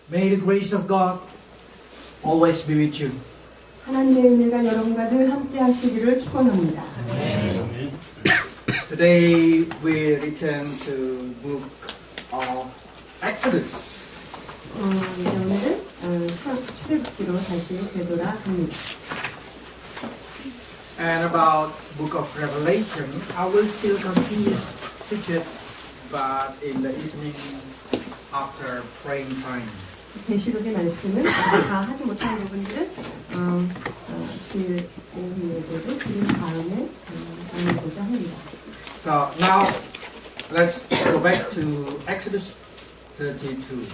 May the grace of God always be with you. 하나님의 은혜가 여러분과 늘 함께 하시기를 축원합니다. Today we return to book of Exodus. 이제 오늘은 출애굽기로 다시 되돌아갑니다. And about book of Revelation, I will still continue to teach it, but in the evening after praying time. 계시록의 말씀은 다 하지 못한 부분들은 주일 오후에도 그 다음에 나누고자 합니다. So now let's go back to Exodus 32.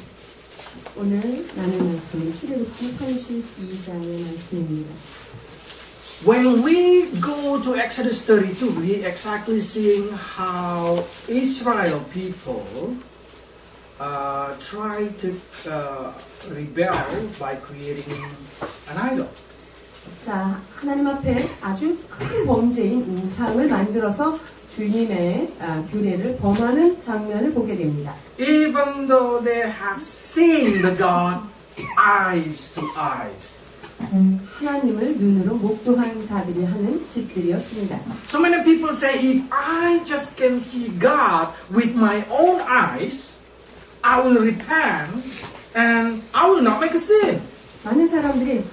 오늘 나눌 말씀은 출애굽기 32장의 말씀입니다. When we go to Exodus 32, we exactly seeing how Israel people try to rebel by creating an idol. 자, 하나님 앞에 아주 큰 범죄인 우상을 만들어서 주님의 규례를 범하는 장면을 보게 됩니다. Even though they have seen the God eyes to eyes. 하나님을 눈으로 목도한 자들이 하는 짓들이었습니다. So many people say, if I just can see God with my own eyes, I will repent and I will not make a sin. 많은 사람들이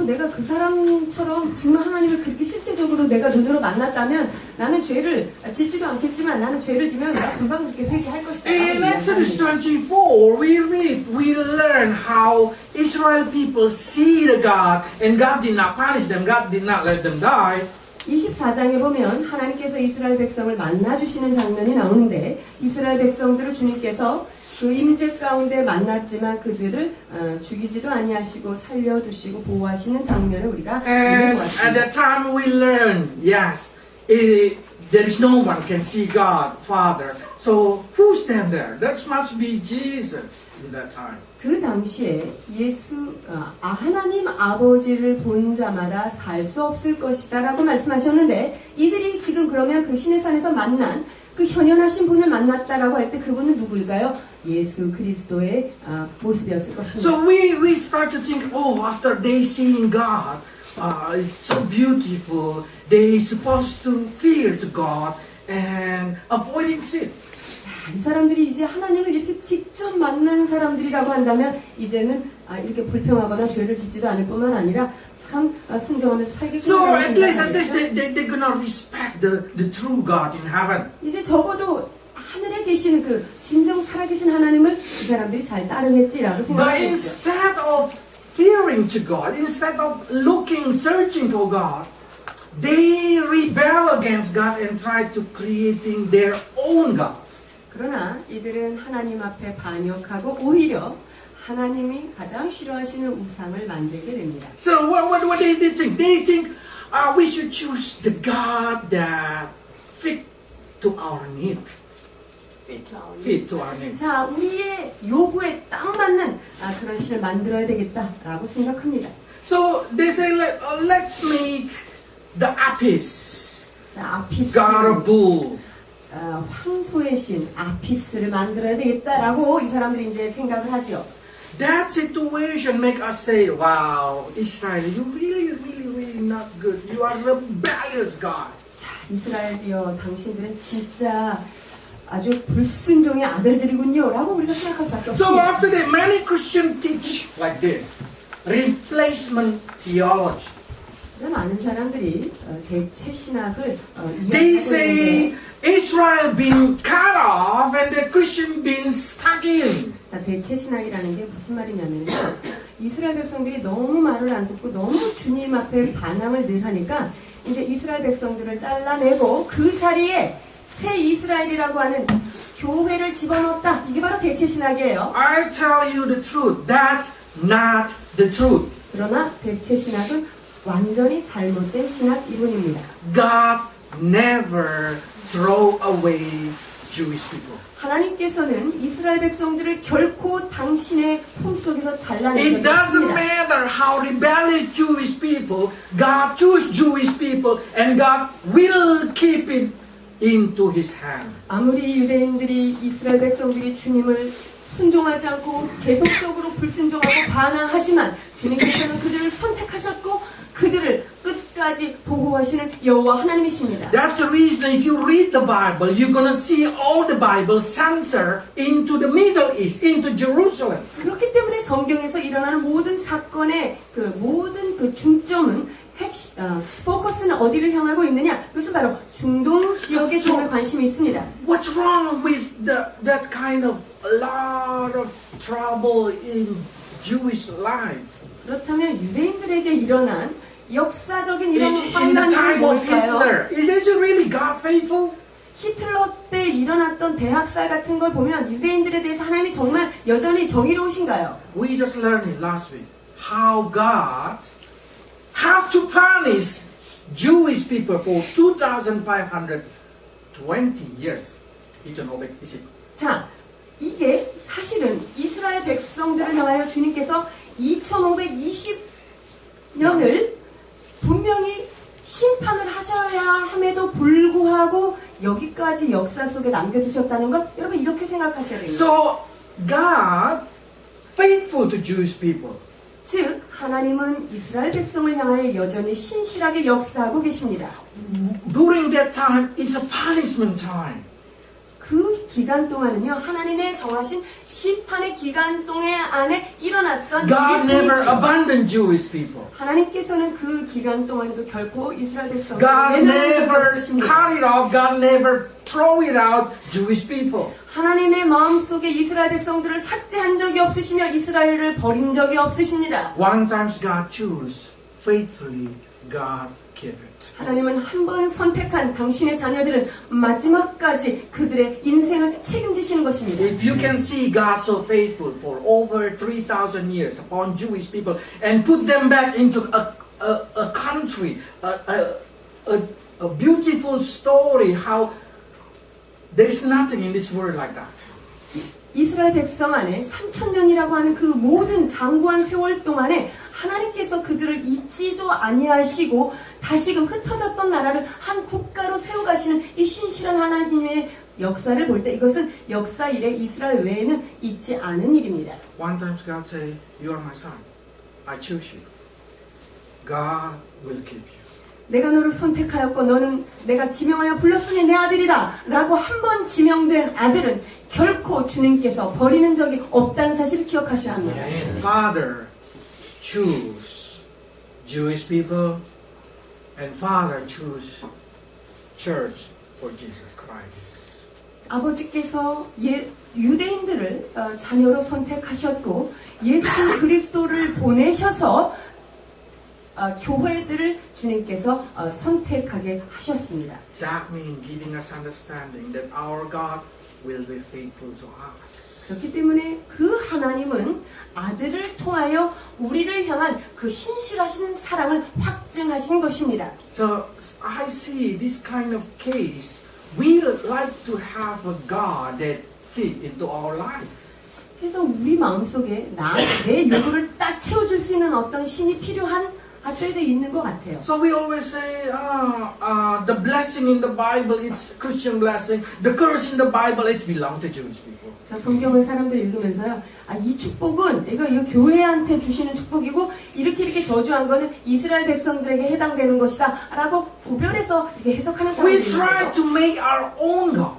내가 그 사람처럼 정말 하나님을 그렇게 실제적으로 내가 눈으로 만났다면 나는 죄를 짓지도 않겠지만 나는 죄를 지면 내가 금방 그렇게 회개할 것이다. In Exodus 24, we learn how Israel people see the God and God did not punish them, God did not let them die. 24장에 보면 하나님께서 이스라엘 백성을 만나주시는 장면이 나오는데 이스라엘 백성들을 주님께서 그 임재 가운데 만났지만 그들을 죽이지도 아니하시고 살려두시고 보호하시는 장면을 우리가 And 읽어보았습니다. at that time we learn, yes, there is no one can see God, Father. So who stand there? That must be Jesus in that time. 그 당시에 하나님 아버지를 본 자마다 살 수 없을 것이다 라고 말씀하셨는데 이들이 지금 그러면 그 신의 산에서 만난 그 현현하신 분을 만났다라고 할 때 그분은 누구일까요? 예수 그리스도의 모습이었을 것입니다. So we start to think, after they seeing God, it's so beautiful. They supposed to fear to God and avoiding sin. 이 사람들이 이제 하나님을 이렇게 직접 만난 사람들이라고 한다면 이제는 이렇게 불평하거나 죄를 짓지도 않을 뿐만 아니라 참 순종하면서 살겠구나. So at least they're gonna respect the true God in heaven. 이제 적어도 하늘에 계신 그 진정 살아계신 하나님을 이 사람들이 잘 따르겠지라고 But 생각했죠. instead of fearing to God, instead of looking, searching for God, they rebel against God and try to creating their own God. 그러나 이들은 하나님 앞에 반역하고 오히려 하나님이 가장 싫어하시는 우상을 만들게 됩니다. So what they think? They think we should choose the God that fit to our need. Fit to our need. 자, 우리의 요구에 딱 맞는 그런 신을 만들어야 되겠다라고 생각합니다. So they say, let's make the Apis, 자, 아피스, God of bull. 황소의 신 아피스를 만들어야 되겠다라고 이 사람들이 이제 생각을 하죠. That situation make us say, wow, Israel, you really not good. You are rebellious God. 자, 이스라엘이여, 당신들은 진짜 아주 불순종의 아들들이군요 라고 우리가 생각할 수밖에 So 없습니다. after that, many Christians teach like this, replacement theology. 많은 사람들이 대체 신학을 They 이야기하고 say 있는데 Israel been cut off and the Christian been stuck in. 자, 대체 신학이라는 게 무슨 말이냐면요. 이스라엘 백성들이 너무 말을 안 듣고 너무 주님 앞에 반항을 늘 하니까 이제 이스라엘 백성들을 잘라내고 그 자리에 새 이스라엘이라고 하는 교회를 집어넣었다. 이게 바로 대체 신학이에요. I tell you the truth, that's not the truth. 그러나 대체 신학은 완전히 잘못된 신학 이론입니다. God never throw away Jewish people. 하나님께서는 이스라엘 백성들을 결코 당신의 품속에서 잘라내지 It doesn't 않습니다. matter how rebellious Jewish people, God choose Jewish people and God will keep it into His hand. 아무리 유대인들이 이스라엘 백성들이 주님을 순종하지 않고 계속적으로 불순종하고 반항하지만 주님께서는 그들을 선택하셨고 그들을 끝까지 보호하시는 여호와 하나님이십니다. That's the reason if you read the Bible, you're going to see all the Bible center into the Middle East, into Jerusalem. 그렇기 때문에 성경에서 일어나는 모든 사건의 모든 중점은 포커스는 어디를 향하고 있느냐? 그것은 바로 중동 지역에 정말 관심이 있습니다. What's wrong with that kind of a lot of trouble in Jewish life? 그렇다면 유대인들에게 일어난 역사적인 이런 In the 환란이 time of 뭘까요? Hitler, is it really God faithful? 히틀러 때 일어났던 대학살 같은 걸 보면 유대인들에 대해서 하나님이 정말 여전히 정의로우신가요? We just learned it last week how God have to punish Jewish people for 2,520 years. 2520. 자, 이게 사실은 이스라엘 백성들을 향하여 주님께서 2520년을 분명히 심판을 하셔야 함에도 불구하고 여기까지 역사 속에 남겨두셨다는 것 여러분 이렇게 생각하셔야 됩니다. So God faithful to Jewish people. 즉 하나님은 이스라엘 백성을 향하여 여전히 신실하게 역사하고 계십니다. During that time, it's a punishment time. 그 기간 동안은요 하나님의 정하신 심판의 기간 동안 안에 일어났던 God never 일들이지요. abandoned Jewish people. 하나님께서는 그 기간 동안에도 결코 이스라엘 백성을 God 내놓은 적이 never 없으십니다. cut it off. God never throw it out Jewish people. 하나님의 마음속에 이스라엘 백성들을 삭제한 적이 없으시며 이스라엘을 버린 적이 없으십니다. One time God choose faithfully, God keep it. 하나님은 한 번 선택한 당신의 자녀들은 마지막까지 그들의 인생을 책임지시는 것입니다. If you can see God so faithful for over 3,000 years upon Jewish people and put them back into a country, a beautiful story, how there is nothing in this world like that. 이스라엘 백성 안에 3,000년이라고 하는 그 모든 장구한 세월 동안에 하나님께서 그들을 잊지도 아니하시고 다시금 흩어졌던 나라를 한 국가로 세워가시는 이 신실한 하나님의 역사를 볼 때 이것은 역사 이래 이스라엘 외에는 있지 않은 일입니다. One time God say, "You are my son. I choose you. God will keep you." 내가 너를 선택하였고 너는 내가 지명하여 불렀으니 내 아들이다 라고 한 번 지명된 아들은 결코 주님께서 버리는 적이 없다는 사실을 기억하셔야 합니다. Father choose Jewish people, and Father choose church for Jesus Christ. 아버지께서 유대인들을 자녀로 선택하셨고 예수 그리스도를 보내셔서 교회들을 주님께서 선택하게 하셨습니다. That means giving us understanding that our God will be faithful to us. 그렇기 때문에 그 하나님은 아들을 통하여 우리를 향한 그 신실하신 사랑을 확증하신 것입니다. So I see this kind of case. We like to have a God that fit into our life. 그래서 우리 마음속에 내 요구를 딱 채워줄 수 있는 어떤 신이 필요한 때도 있는 것 같아요. So we always say, the blessing in the Bible is Christian blessing. The curse in the Bible is belong to Jewish people. 그래서 성경을 사람들이 읽으면서요, 이 축복은 이거 교회한테 주시는 축복이고 이렇게 저주한 거는 이스라엘 백성들에게 해당되는 것이다라고 구별해서 이렇게 해석하는 사람들이 We try 있어요. to make our own God.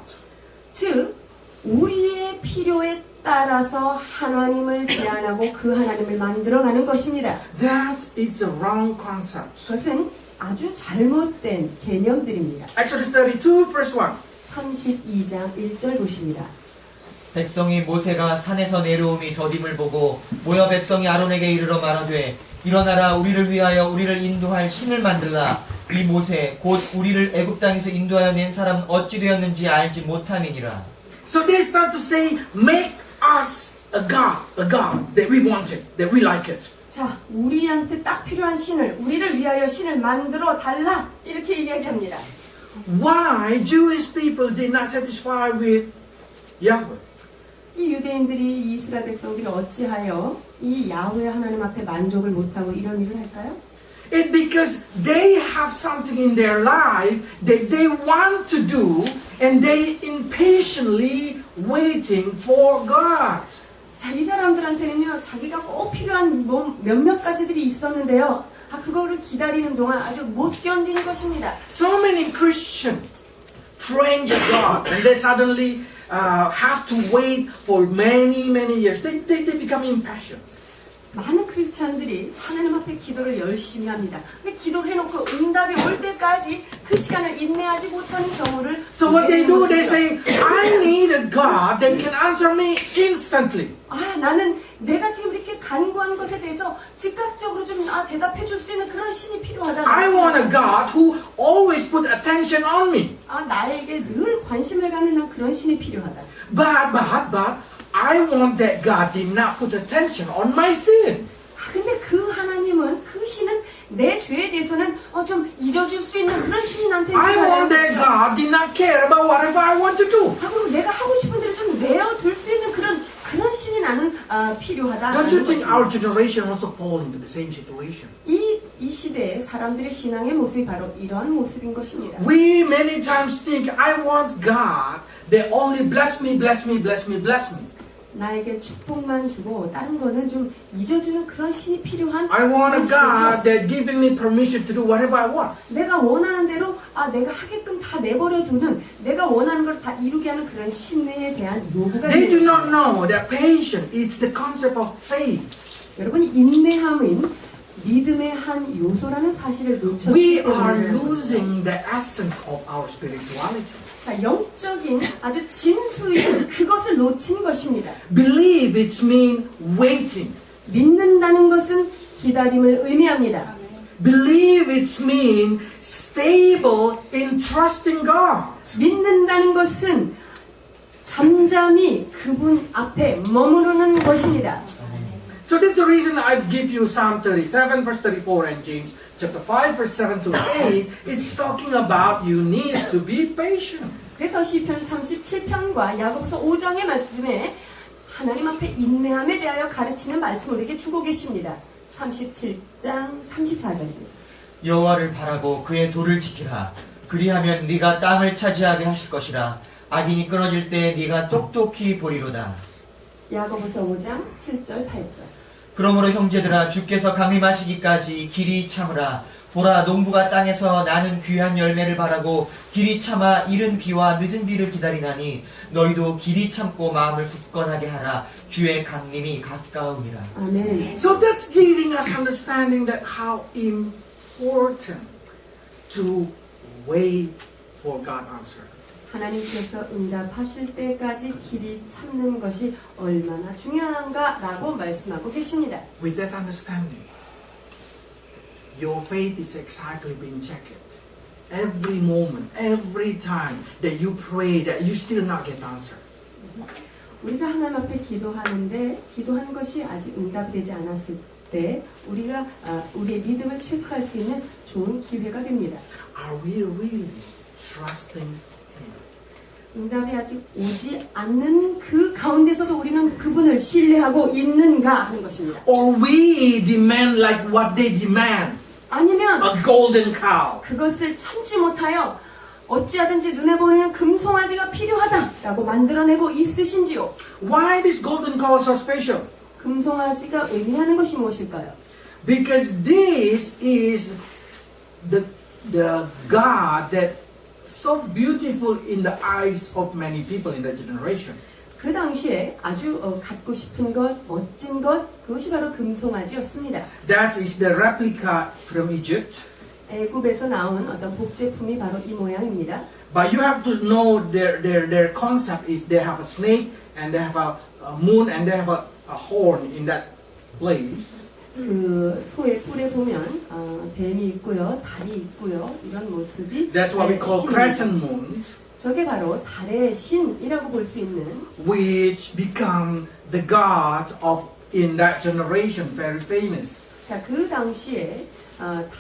즉 우리의 필요에 따라서 하나님을 제안하고 그 하나님을 만들어가는 것입니다. That is the wrong concept. 그것은 아주 잘못된 개념들입니다. Exodus 32, verse 1. 32장 1절 보십니다. 백성이 모세가 산에서 내려옴이 더딤을 보고 모여 백성이 아론에게 이르러 말하되 일어나라 우리를 위하여 우리를 인도할 신을 만들라. 이 모세 곧 우리를 애굽 땅에서 인도하여 낸 사람은 어찌 되었는지 알지 못함이니라. So they start to say, make us a God that we wanted, that we like it. 자, 우리한테 딱 필요한 신을, 우리를 위하여 신을 만들어 달라 이렇게 이야기합니다. Why Jewish people did not satisfy with Yahweh? 이 유대인들이 이 이스라엘 백성들이 어찌하여 이 야훼 하나님 앞에 만족을 못하고 이런 일을 할까요? It's because they have something in their life that they want to do and they impatiently waiting for God. 자, 이 사람들한테는요, 자기가 꼭 필요한 몇몇 가지들이 있었는데요. 그거를 기다리는 동안 아주 못 견디는 것입니다. So many Christians praying to God and they suddenly have to wait for many years. They become impatient. 많은 크리스찬들이 하나님 앞에 기도를 열심히 합니다. 근데 기도를 해놓고 응답이 올 때까지 그 시간을 인내하지 못하는 경우를 So what they do, they 것이죠. say, I need a God that can answer me instantly. 나는 내가 지금 이렇게 간구한 것에 대해서 즉각적으로 좀 대답해 줄 수 있는 그런 신이 필요하다. I want a God who always put attention on me. 나에게 늘 관심을 갖는 그런 신이 필요하다. But I want that God did not put attention on my sin. 근데 그 하나님은, 그 신은 내 죄에 대해서는 좀 잊어줄 수 있는 그런 신이 나한테 I want that 필요하다. God did not care about whatever I want to do. 그리고 내가 하고 싶은 대로 좀 내어둘 수 있는 그런 신이 나는 필요하다. Don't you think our generation also fall into the same situation? 이 시대의 사람들의 신앙의 모습이 바로 이런 모습인 것입니다. We many times think, I want God that only bless me. 나에게 축복만 주고 다른 거는 좀 잊어주는 그런 신이 필요한 I want a 그런 God 신이죠. that giving me permission to do whatever I want. 내가 원하는 대로 내가 하게끔 다 내버려두는, 내가 원하는 걸 다 이루게 하는 그런 신에 대한 요구가 They do 있는 not 것입니다. know that patience is the concept of faith. 여러분이 인내함은 믿음의 한 요소라는 사실을 We 놓쳤기 are 때문에 losing the essence of our spirituality. 영적인 아주 진수인 그것을 놓친 것입니다. Believe it means waiting. 믿는다는 것은 기다림을 의미합니다. Believe it means stable in trusting God. 믿는다는 것은 잠잠히 그분 앞에 머무르는 것입니다. So that's the reason I give you Psalm 37 verse 34 and James chapter 5 verse 7 to 8. It's talking about you need to be patient. 그래서 시편 37편과 야고보서 5장의 말씀에 하나님 앞에 인내함에 대하여 가르치는 말씀을 우리에게 주고 계십니다. 37장 34절입니다. 여호와를 바라고 그의 도를 지키라. 그리하면 네가 땅을 차지하게 하실 것이라. 악인이 끊어질 때 네가 똑똑히 보리로다. 야고보서 5장 7절 8절. 그러므로 형제들아, 주께서 강림하시기까지 길이 참으라. 보라, 농부가 땅에서 나는 귀한 열매를 바라고 길이 참아 이른 비와 늦은 비를 기다리나니 너희도 길이 참고 마음을 굳건하게 하라. 주의 강림이 가까우니라. 아멘. So that's giving us understanding that how important to wait for God answer. 하나님께서 응답하실 때까지 길이 참는 것이 얼마나 중요한가라고 말씀하고 계십니다. With that understanding, your faith is exactly being checked. Every moment, every time that you pray that you still not get answer. 우리가 하나님 앞에 기도하는데 기도한 것이 아직 응답이 되지 않았을 때 우리가 우리의 믿음을 체크할 수 있는 좋은 기회가 됩니다. Are we really trusting Him? 응답이 아직 오지 않는 그 가운데서도 우리는 그분을 신뢰하고 있는가 하는 것입니다. Or we demand like what they demand, 아니면 a golden cow. 그것을 참지 못하여 어찌하든지 눈에 보이는 금송아지가 필요하다라고 만들어내고 있으신지요? Why this golden cow is so special? 금송아지가 의미하는 것이 무엇일까요? Because this is the God that so beautiful in the eyes of many people in that generation. 그 당시에 아주 갖고 싶은 것, 멋진 것, 그것이 바로 금송아지였습니다. That is the replica from Egypt. 애굽에서 나온 어떤 복제품이 바로 이 모양입니다. But you have to know their concept is they have a snake and they have a moon and they have a horn in that place. 그 소의 뿔에 보면 뱀이 있고요, 달이 있고요, 이런 모습이 That's what we call 신입니다. crescent moon, 저게 바로 달의 신이라고 볼 수 있는 which become the god of in that generation very famous. 자, 그 당시에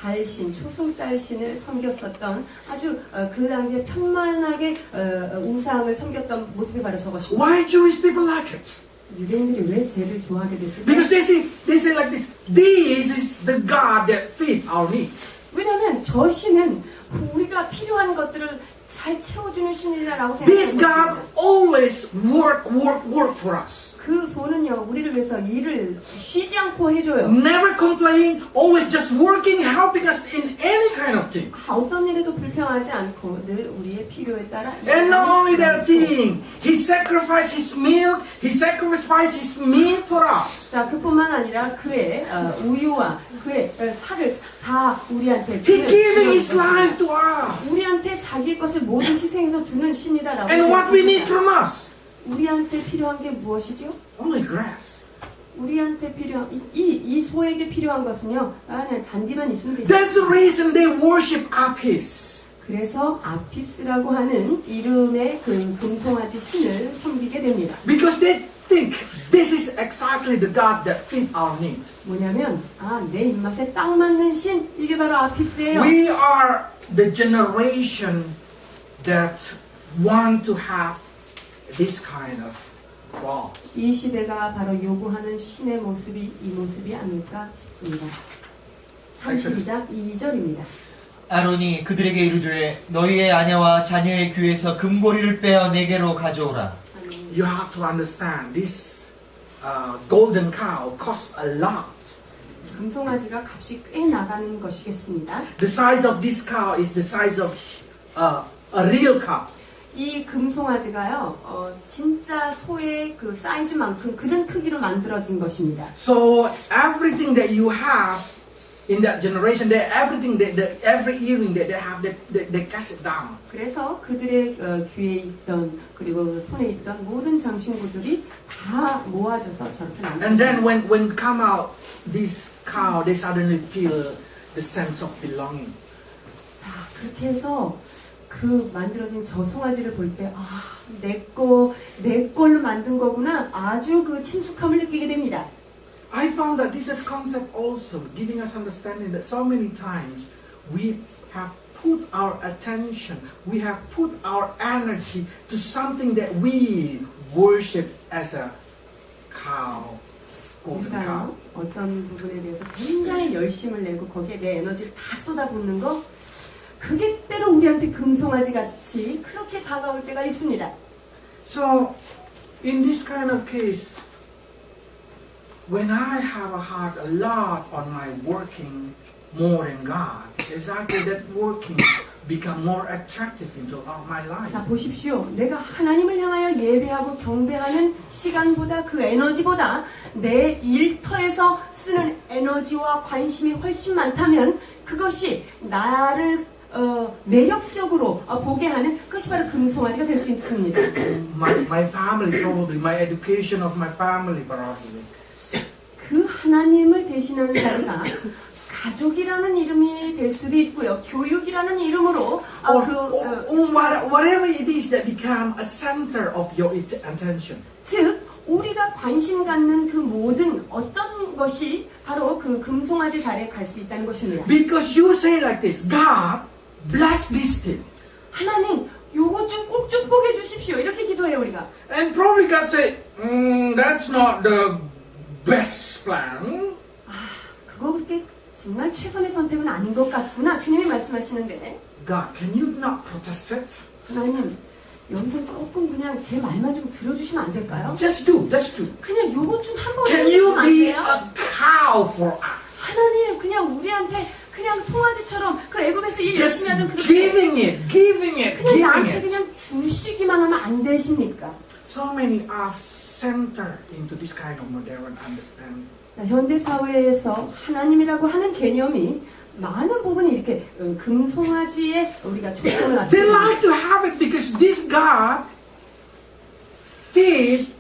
달신, 초승달신을 섬겼었던 아주 그 당시에 편만하게 우상을 섬겼던 모습이 바로 저것입니다. Why Jewish people like it? 유대인들이 왜 쟤를 좋아하게 됐을까요? Because they say like this. This is the God that fit our needs. 왜냐하면 저 신은 우리가 필요한 것들을 잘 채워주는 신이라고 This God 생각합니다. always work for us. 그 손은요, 우리를 위해서 일을 쉬지 않고 해줘요. Never complain, always just working, helping us in any kind of thing. 어떤 일에도 불평하지 않고 늘 우리의 필요에 따라 And not only that thing, He sacrificed His milk, He sacrificed His meat for us. 자, 그뿐만 아니라 그의 우유와 그의 살을 다 우리한테 He giving His 주는 life to us. 우리한테 자기 것을 모두 희생해서 주는 신이다라고 And what we need 생각합니다. from us? 우리한테 필요한 게 무엇이죠? Only grass. 우리한테 필요한 이 소에게 필요한 것은요, 그냥 잔디만 있으면 되죠. That's the reason they worship Apis. 그래서 아피스라고 하는 이름의 그 금송아지 신을 섬기게 됩니다. Because they think this is exactly the God that fit our need. 뭐냐면 내 입맛에 딱 맞는 신, 이게 바로 아피스예요. We are the generation that want to have this kind of God. 이 시대가 바로 요구하는 신의 모습이 이 모습이 아닐까 싶습니다. 32장 2절입니다. 아론이 그들에게 이르되 너희의 아내와 자녀의 귀에서 금고리를 빼어 내게로 가져오라. You have to understand this golden cow costs a lot. 금송아지가 값이 꽤 나가는 것이겠습니다. The size of this cow is the size of a real cow. 이 금송아지가요, 진짜 소의 그 사이즈만큼 그런 크기로 만들어진 것입니다. So everything that you have in that generation, everything every earring that they have, they cast it down. 그래서 그들의 귀에 있던 그리고 손에 있던 모든 장신구들이 다 모아져서 저렇게 And then 만들어졌습니다. when come out this cow, they suddenly feel the sense of belonging. 자, 그렇게 해서 그 만들어진 저 송아지를 볼 때, 내 걸로 만든 거구나. 아주 그 친숙함을 느끼게 됩니다. I found that this is concept also giving us understanding that so many times we have put our attention, we have put our energy to something that we worship as a cow, golden cow. 우리가요, 어떤 부분에 대해서 굉장히 열심을 내고 거기에 내 에너지를 다 쏟아붓는 거, 그게 때로 우리한테 금송아지 같이 그렇게 다가올 때가 있습니다. So, in this kind of case, when I have a heart a lot on my working more than God, exactly that working become more attractive into my life. 자, 보십시오. 내가 하나님을 향하여 예배하고 경배하는 시간보다 그 에너지보다 내 일터에서 쓰는 에너지와 관심이 훨씬 많다면 그것이 나를 매력적으로 보게 하는 그것이 바로 금송아지가 될 수 있습니다. My family probably, my education of my family probably. 그 하나님을 대신하는 자리가 가족이라는 이름이 될 수도 있고요. 교육이라는 이름으로 Whatever it is that become a center of your attention. 즉 우리가 관심 갖는 그 모든 어떤 것이 바로 그 금송아지 자리에 갈 수 있다는 것입니다. Because you say like this, God bless this thing. 하나님 요거 좀 꼭 축복해 주십시오. 이렇게 기도해요 우리가. And probably God say, that's not the best plan. 그거 그렇게 정말 최선의 선택은 아닌 것 같구나. 주님이 말씀하시는데 God, can you not protest it? 하나님 여기서 조금 그냥 제 말만 좀 들어주시면 안 될까요? Just do. 그냥 요거 좀 한번 Can 해주시면 you 안 be 돼요? a cow for us? 하나님 그냥 우리한테 그냥 송아지처럼 그 애굽에서 일 Just 열심히 하던 그렇게 giving it. 그냥 나한테 그냥 주시기만 하면 안 되십니까? So many are centered into this kind of modern understanding. 자, 현대 사회에서 하나님이라고 하는 개념이 많은 부분이 이렇게 금송아지에 우리가 초점을 맞추고 They like to have it because this God feed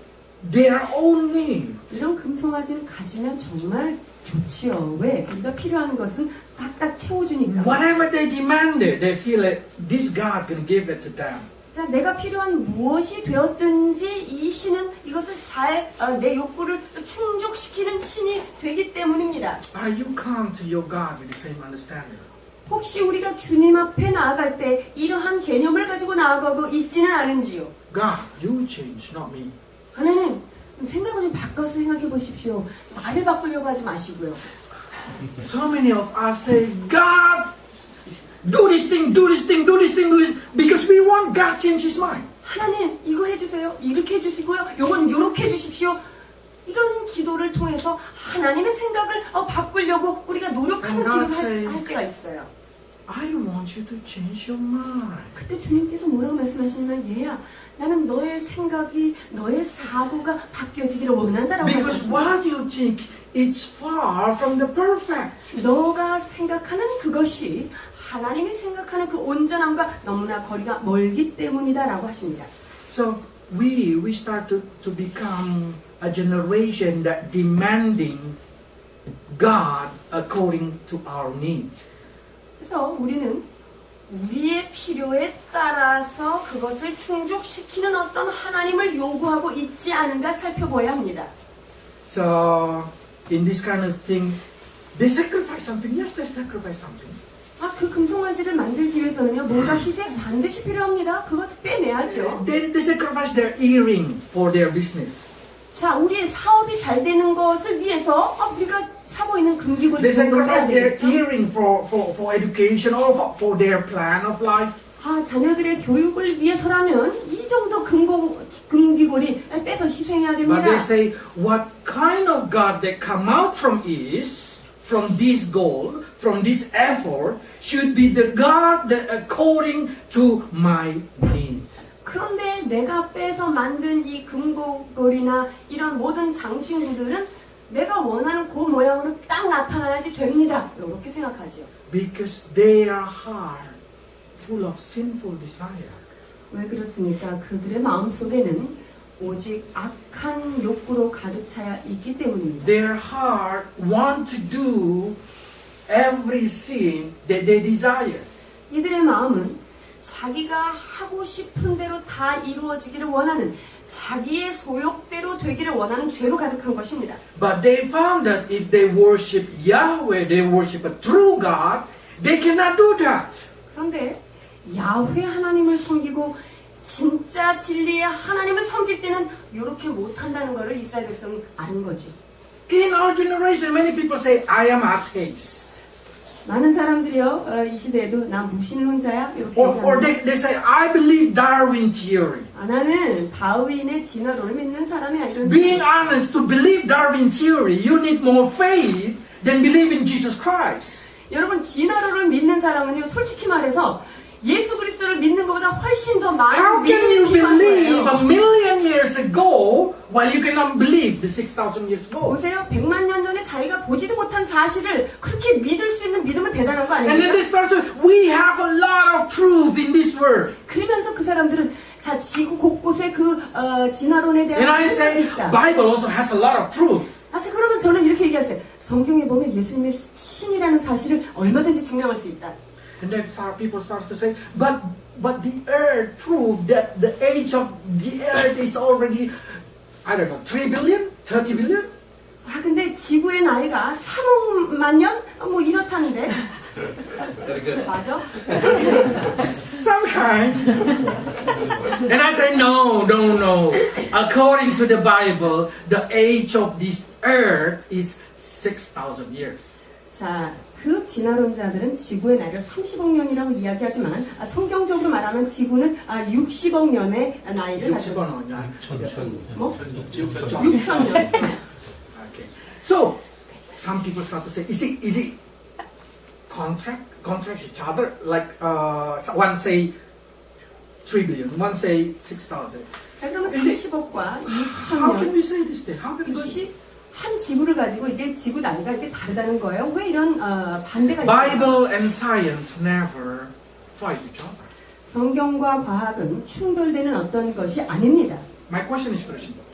their own need. 이런 금송아지를 가지면 정말 좋지요. 왜? 우리가 필요한 것은 딱딱 채워주니까. Whatever they demanded, they feel like this God can give it to them. 자, 내가 필요한 무엇이 되었든지 이 신은 이것을 잘 내 욕구를 충족시키는 신이 되기 때문입니다. You come to your God with the same understanding. 혹시 우리가 주님 앞에 나아갈 때 이러한 개념을 가지고 나아가고 있지는 않은지요? God, you change, not me. 하나님, 생각을 좀 바꿔서 생각해 보십시오. 나를 바꾸려고 하지 마시고요. So many of us say, God, do this thing, do this thing, do this thing, do this, because we want God to change His mind. 하나님 이거 해주세요. 이렇게 해주시고요. 요건 요렇게 해주십시오. 이런 기도를 통해서 하나님의 생각을 바꾸려고 우리가 노력하는 And God 기도를 say- 할 때가 있어요. I want you to change your mind. 그때 주님께서 뭐라고 말씀하시냐면 얘야 나는 너의 생각이 너의 사고가 바뀌어지기를 원한다라고 Because 하셨어요. what you think, it's far from the perfect. 너가 생각하는 그것이 하나님이 생각하는 그 온전함과 너무나 거리가 멀기 때문이다라고 하십니다. So we start to become a generation that demanding God according to our needs. 그래서 우리는 우리의 필요에 따라서 그것을 충족시키는 어떤 하나님을 요구하고 있지 않은가 살펴봐야 합니다. So in this kind of thing, they sacrifice something. Yes, they sacrifice something. 그 금송아지를 만들기 위해서는요, 뭔가 희생 반드시 필요합니다. 그것 빼내야죠. They sacrifice their earring for their business. 자, 우리의 사업이 잘 되는 것을 위해서 우리가 차고 있는 금기고를 They sacrifice their 되겠죠. earring for education or for their plan of life. 자녀들의 교육을 위해서라면 이 정도 금기고리 빼서 희생해야 But they 됩니다. say, what kind of God that come out from this goal, from this effort, should be the God that according to my need. 그런데 내가 빼서 만든 이 금고걸이나 이런 모든 장신구들은 내가 원하는 그 모양으로 딱 나타나야지 됩니다. 이렇게 생각하죠. Because their heart full of sinful desire. 왜 그렇습니까? 그들의 마음속에는 오직 악한 욕구로 가득 차 있기 때문입니다. Their heart want to do every sin that they desire. 이들의 마음은 자기가 하고 싶은 대로 다 이루어지기를 원하는 자기의 소욕대로 되기를 원하는 죄로 가득한 것입니다. But they found that if they worship Yahweh, they worship a true God, they cannot do that. 그런데 야훼 하나님을 섬기고 진짜 진리의 하나님을 섬길 때는 이렇게 못한다는 것을 이스라엘 백성이 아는 거죠. In our generation, many people say, I am atheist. 많은 사람들이요 이 시대에도 난 무신론자야 이렇게 Or 얘기합니다. they say, I believe Darwin theory. 나는 다윈의 진화론을 믿는 사람이야 이런 Being 사람. honest, to believe Darwin theory, you need more faith than believe in Jesus Christ. 여러분 진화론을 믿는 사람은요 솔직히 말해서 예수 그리스도를 믿는 것보다 훨씬 더 How 많은 can you 믿음이 필요한 believe 거예요. 1,000,000 years ago while you cannot believe the 6,000 years ago? 보세요. 100만 년 전에 자기가 보지도 못한 사실을 그렇게 믿을 수 있는 믿음은 대단한 거 And then 아닙니까? they start to, we have a lot of proof in this word. 그러면서 그 사람들은 자 지구 곳곳에 그 진화론에 대한 And I say, 해석이 있다. Bible also has a lot of proof. 사실 그러면 저는 이렇게 얘기했어요. 성경에 보면 예수님의 신이라는 사실을 얼마든지 증명할 수 있다. And then people start to say, but the earth proved that the age of the earth is already, I don't know, 3 billion? 30 billion? 근데 지구의 나이가 3억만 년? 뭐 이렇다는데. 맞아? Some kind. And I say, no. According to the Bible, the age of this earth is 6,000 years. 자, 그 진화론자들은 지구의 나이를 30억 년이라고 이야기하지만 성경적으로 말하면 지구는 60억 년의 나이를 가지고 있습니다. 뭐? 6천 년. Okay. So, some people start to say, is it contract each other? Like, one say 3 billion, one say 6,000. 자, 그러면 Is it- 30억과 How 6천 can 년 we say this thing? How can we say? 이것이 한 지구를 가지고 이게 지구 나이가 이렇게 다르다는 거예요. 왜 이런 반대가 있을까요? Bible and science never fight each other. 성경과 과학은 충돌되는 어떤 것이 아닙니다. My question is very simple.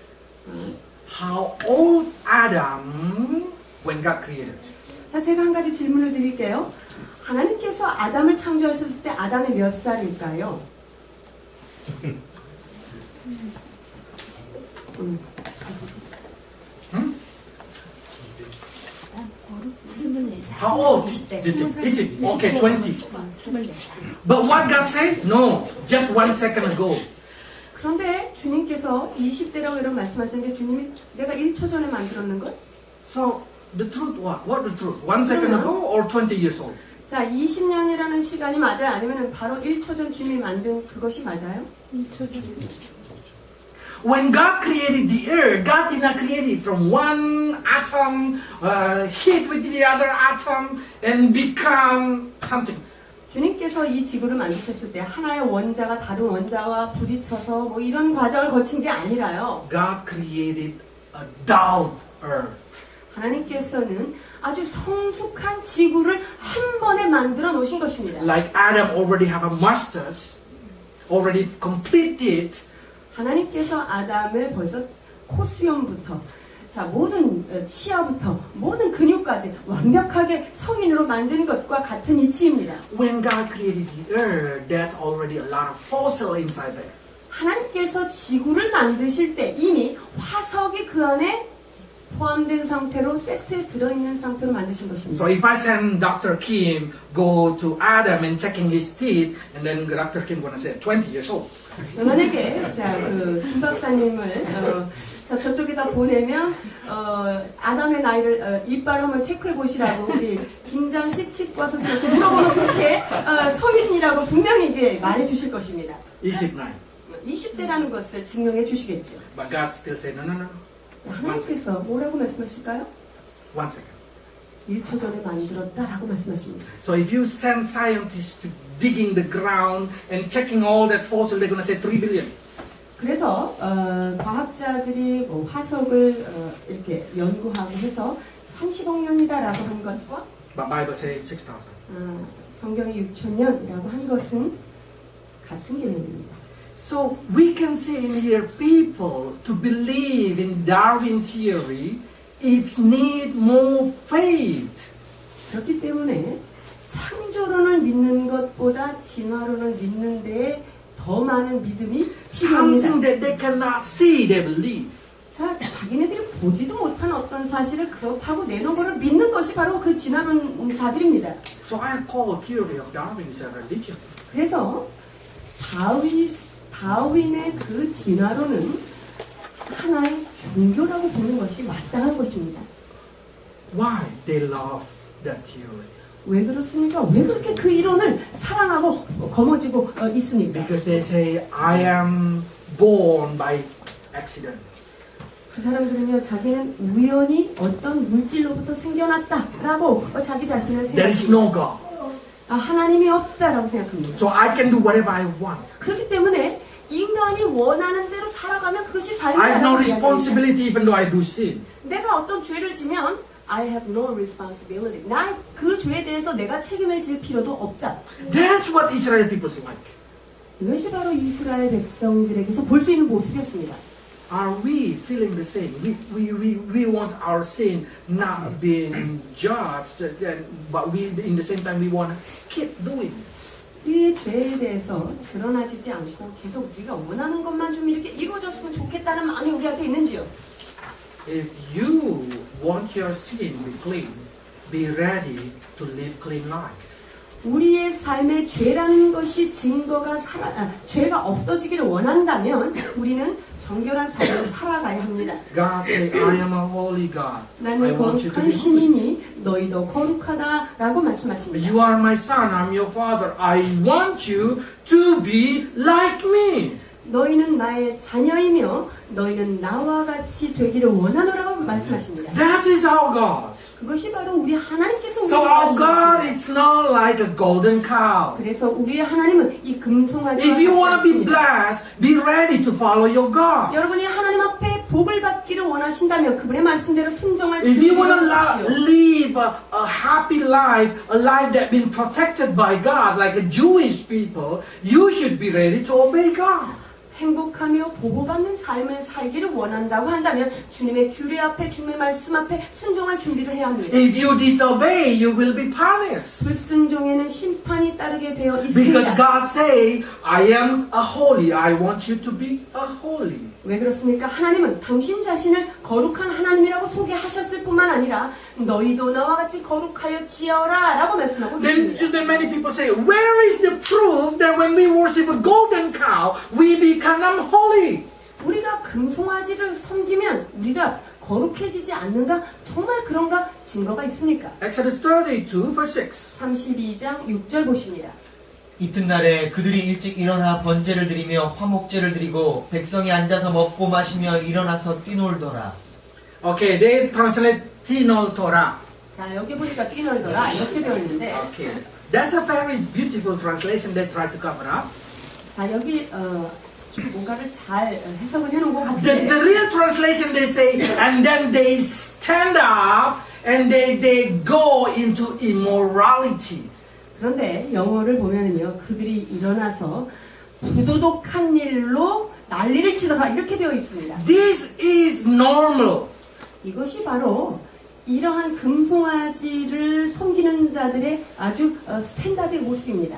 How old Adam when God created? 자, 제가 한 가지 질문을 드릴게요. 하나님께서 아담을 창조하셨을 때 아담이 몇 살일까요? How old? Is it? Okay, 20. But what God said? No, just 1 second ago. 그런데 주님께서 20대라고 이런 말씀하셨는데 주님이 내가 1초 전에 만들었는 것? So the truth what? What the truth? 1 second ago or 20 years old? 자, 20년이라는 시간이 맞아요? 아니면 바로 1초 전 주님이 만든 그것이 맞아요? 1초 전. When God created the earth, God did not create it from one atom, hit with the other atom, and become something. 주님께서 이 지구를 만드셨을 때 하나의 원자가 다른 원자와 부딪혀서 뭐 이런 과정을 거친 게 아니라요. God created a dull earth. 하나님께서는 아주 성숙한 지구를 한 번에 만들어 놓으신 것입니다. Like Adam already have a masters, already completed. 하나님께서 아담을 벌써 코수염부터 자 모든 치아부터 모든 근육까지 완벽하게 성인으로 만든 것과 같은 이치입니다. When God created the earth, there's already a lot of fossil inside there. 하나님께서 지구를 만드실 때 이미 화석이 그 안에 포함된 상태로 세트에 들어있는 상태로 만드신 것입니다. So if I send Dr. Kim go to Adam and checking his teeth, and then Dr. Kim gonna say 20 years old. 만약에 김 박사님을 자 저쪽에다 보내면 아담의 나이를 이빨 한번 체크해 보시라고 우리 김장식 치과 선생님께 물어보면 그렇게 성인이라고 분명히 이게 말해 주실 것입니다. 29. 20대라는 것을 증명해 주시겠죠. But God still say no, no, no. 하나님께서 뭐라고 말씀하실까요? 1 second. 1초 전에 만들었다라고 말씀하십니다. So if you send scientists to digging the ground and checking all that fossil, they're gonna say 3 billion. 그래서 과학자들이 뭐 화석을 이렇게 연구하고 해서 30억 년이다라고 한 것과 But Bible say 6,000. 성경이 6,000년이라고 한 것은 같은 개념입니다. So we can say in here, people to believe in Darwin theory, it need more faith. 그렇기 때문에 창조론을 믿는 것보다 진화론을 믿는 데에 더 많은 믿음이 필요합니다. Something that they cannot see, they believe. 자, 자기네들이 보지도 못한 어떤 사실을 그렇다고 내놓은 것을 믿는 것이 바로 그 진화론자들입니다. So I call theory of Darwin is a religion. 그래서 다윈의 그 진화론은 하나의 종교라고 보는 것이 마땅한 것입니다. Why they love that theory? 왜 그렇습니까? 왜 그렇게 그 이론을 사랑하고 거머쥐고 있습니까? Because they say I am born by accident. 그 사람들은요, 자기는 우연히 어떤 물질로부터 생겨났다라고 자기 자신을 There is 생각합니다. no God. 하나님이 없다라고 생각합니다. So I can do whatever I want. 그렇기 때문에 인간이 원하는 대로 살아가면 그것이 I have no 삶이라고 이야기합니다. responsibility even though I do sin. 내가 어떤 죄를 지면 I have no responsibility. 나 그 죄에 대해서 내가 책임을 질 필요도 없다. That's what Israel people is like. 이것이 바로 이스라엘 백성들에게서 볼 수 있는 모습이었습니다. Are we feeling the same? We want our sin not being judged, but we in the same time we want to keep doing it. 우리의 죄에 대해서 드러나지지 않고 계속 우리가 원하는 것만 좀 이렇게 이루어졌으면 좋겠다는 마음이 우리한테 있는지요? If you want your sin to be clean, be ready to live clean life. 우리의 삶에 죄라는 것이 죄가 없어지기를 원한다면 우리는 정결한 삶을 살아가야 합니다. God said, I am a holy God. I 나는 want you to 거룩한 be holy. 신이니 너희도 거룩하다라고 말씀하십니다. You are my son, I'm your father. I want you to be like me. 너희는 나의 자녀이며 너희는 나와 같이 되기를 원하노라고 말씀하십니다. That is our God. 그것이 바로 우리 하나님께서 So 우리에게 our 하신 God 것입니다. is not like a golden cow. 그래서 우리의 하나님은 이 금송아지와 If you want to 같지 be 않습니다. blessed, be ready to follow your God. 여러분이 하나님 앞에 복을 받기를 원하신다면 그분의 말씀대로 순종할 If you want to 준비하십시오. live a happy life, a life that's been protected by God, like a Jewish people, you should be ready to obey God. 행복하며 보호받는 삶을 살기를 원한다고 한다면 주님의 규례 앞에 주님의 말씀 앞에 순종할 준비를 해야 합니다. If you disobey, you will be punished. 불순종에는 심판이 따르게 되어 Because 있습니다. God say, I am a holy. I want you to be a holy. 왜 그렇습니까? 하나님은 당신 자신을 거룩한 하나님이라고 소개하셨을 뿐만 아니라 너희도 나와 같이 거룩하여 지어라 라고 말씀하고 계십니다. Then many people say, where is the proof that when we worship a golden cow, we become holy? 우리가 금송아지를 섬기면 우리가 거룩해지지 않는가? 정말 그런가? 증거가 있습니까? Exodus 32, verse 6. 32장 6절 보십니다. 이튿날에 그들이 일찍 일어나 번제를 드리며 화목제를 드리고 백성이 앉아서 먹고 마시며 일어나서 뛰놀더라. Okay, they translate Tinol Torah. 자, 여기 보니까 뛰놀더라 이렇게 되어 있는데 Okay, that's a very beautiful translation they try to cover up. 자, 여기 좀 뭔가를 잘 해석을 해놓은 것 The 같은데 real translation they say, and then they stand up and they go into immorality. 그런데 영어를 보면은요 그들이 일어나서 부도덕한 일로 난리를 치더라 이렇게 되어 있습니다. This is normal. 이것이 바로 이러한 금송아지를 섬기는 자들의 아주 스탠다드의 모습입니다.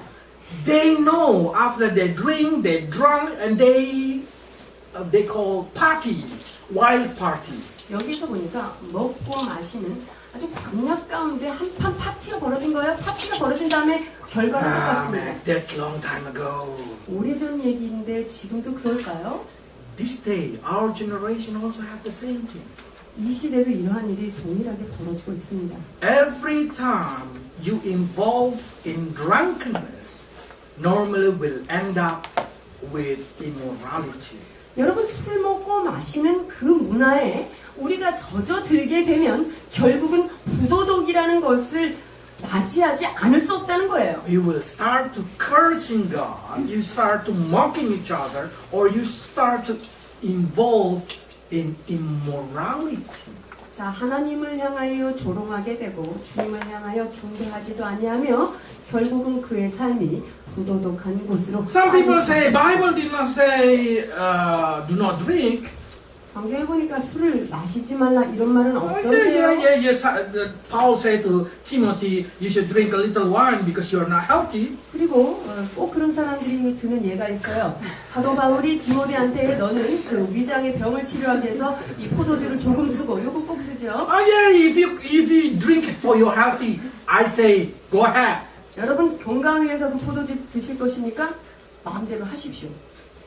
They know after they drink, they drunk, and they call party, wild party. 여기서 보니까 먹고 마시는 아주 광약 가운데 한판 파티가 벌어진 거예요. 파티가 벌어진 다음에 결과가 Ah, 똑같습니다. man, that's long time ago. 오래전 얘기인데 지금도 그럴까요? This day, our generation also have the same thing. 이 시대도 이러한 일이 동일하게 벌어지고 있습니다. Every time you involve in drunkenness, normally will end up with immorality. 여러분 술 먹고 마시는 그 문화에 우리가 젖어들게 되면 결국은 부도덕이라는 것을 맞이하지 않을 수 없다는 거예요. You will start to cursing God, you start to mocking each other, or you start to involve in immorality. 자, 하나님을 향하여 조롱하게 되고 주님을 향하여 경배하지도 아니하며 결국은 그의 삶이 부도덕한 곳으로 Some people say 빠질 수 Bible did not say do not drink. 성경에 보니까 술을 마시지 말라 이런 말은 없던데요. Yes. Paul said to Timothy, you should drink a little wine because you are not healthy. 그리고 꼭 그런 사람들이 드는 예가 있어요. 사도 바울이 디모데한테 너는 그 위장의 병을 치료하기 위해서 이 포도주를 조금 쓰고 요거 꼭 쓰죠. If you drink it for your healthy, I say go ahead. 여러분 건강을 위해서 그 포도주 드실 것입니까? 마음대로 하십시오.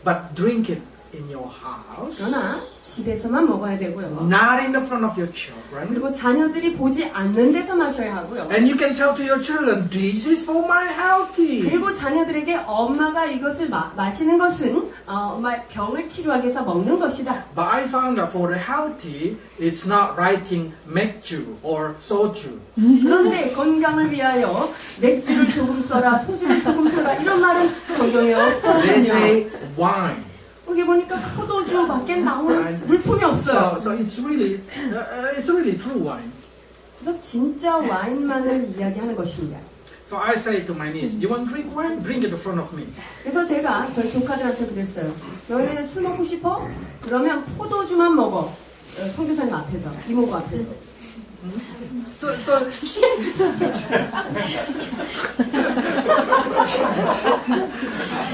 But drink it in your house, 그러나 집에서만 먹어야 되고요. not in the front of your children. 그리고 자녀들이 보지 않는 데서 마셔야 하고요. And you can tell to your children, this is for my healthy. 그리고 자녀들에게 엄마가 이것을 마시는 것은 엄마 병을 치료하기 위해서 먹는 것이다. But I found that for the healthy, it's not writing 맥주 or 소주. 그런데 건강을 위하여 맥주를 조금 써라, 소주를 조금 써라 이런 말은 성경에 They 없거든요. say wine. 여기 보니까 포도주밖에 나오는 물품이 없어요. So it's really true wine. 그래서 진짜 와인만을 이야기하는 것입니다. So I say to my niece, you want to drink wine? Drink it in front of me. 그래서 제가 저희 조카들한테 그랬어요. 너희는 술 먹고 싶어? 그러면 포도주만 먹어. 선교사님 앞에서, 이모부 앞에서. So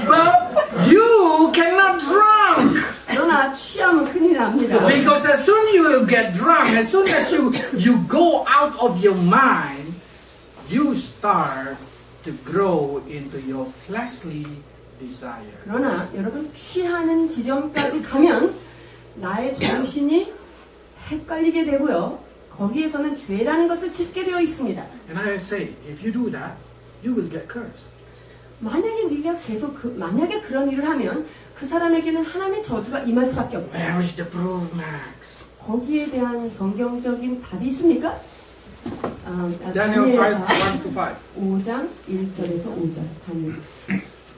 but you cannot drunk 그러나 취하면 큰일 납니다. because as soon you get drunk, as soon as you go out of your mind, you start to grow into your fleshly desire. 그러나 여러분 취하는 지점까지 가면 나의 정신이 헷갈리게 되고요. 거기에서는 죄라는 것을 짓게 되어 있습니다. And I say, if you do that, you will get cursed. 만약에 네가 계속 만약에 그런 일을 하면 그 사람에게는 하나님의 저주가 임할 수밖에 없다. Where is the proof, Max? 거기에 대한 성경적인 답이 있습니까? Daniel 5, 다니엘서 1-5. 5장 1절에서 5절 다니엘.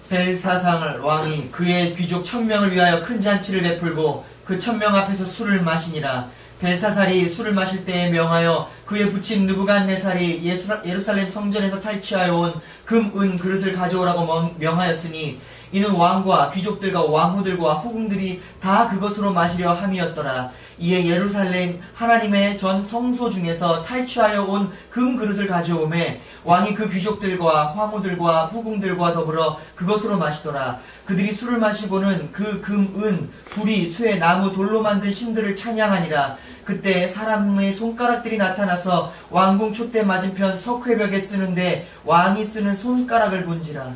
벨사상을 왕이 그의 귀족 1000명을 위하여 큰 잔치를 베풀고 그 1000명 앞에서 술을 마시니라. 벨사살이 술을 마실 때에 명하여 그의 부친 느부갓네살이 예루살렘 성전에서 탈취하여 온 금, 은 그릇을 가져오라고 명하였으니 이는 왕과 귀족들과 왕후들과 후궁들이 다 그것으로 마시려 함이었더라. 이에 예루살렘 하나님의 전 성소 중에서 탈취하여 온 금 그릇을 가져오매 왕이 그 귀족들과 황후들과 후궁들과 더불어 그것으로 마시더라. 그들이 술을 마시고는 그 금, 은, 불이, 쇠, 나무, 돌로 만든 신들을 찬양하니라. 그때 사람의 손가락들이 나타나서 왕궁 촛대 맞은편 석회벽에 쓰는데 왕이 쓰는 손가락을 본지라.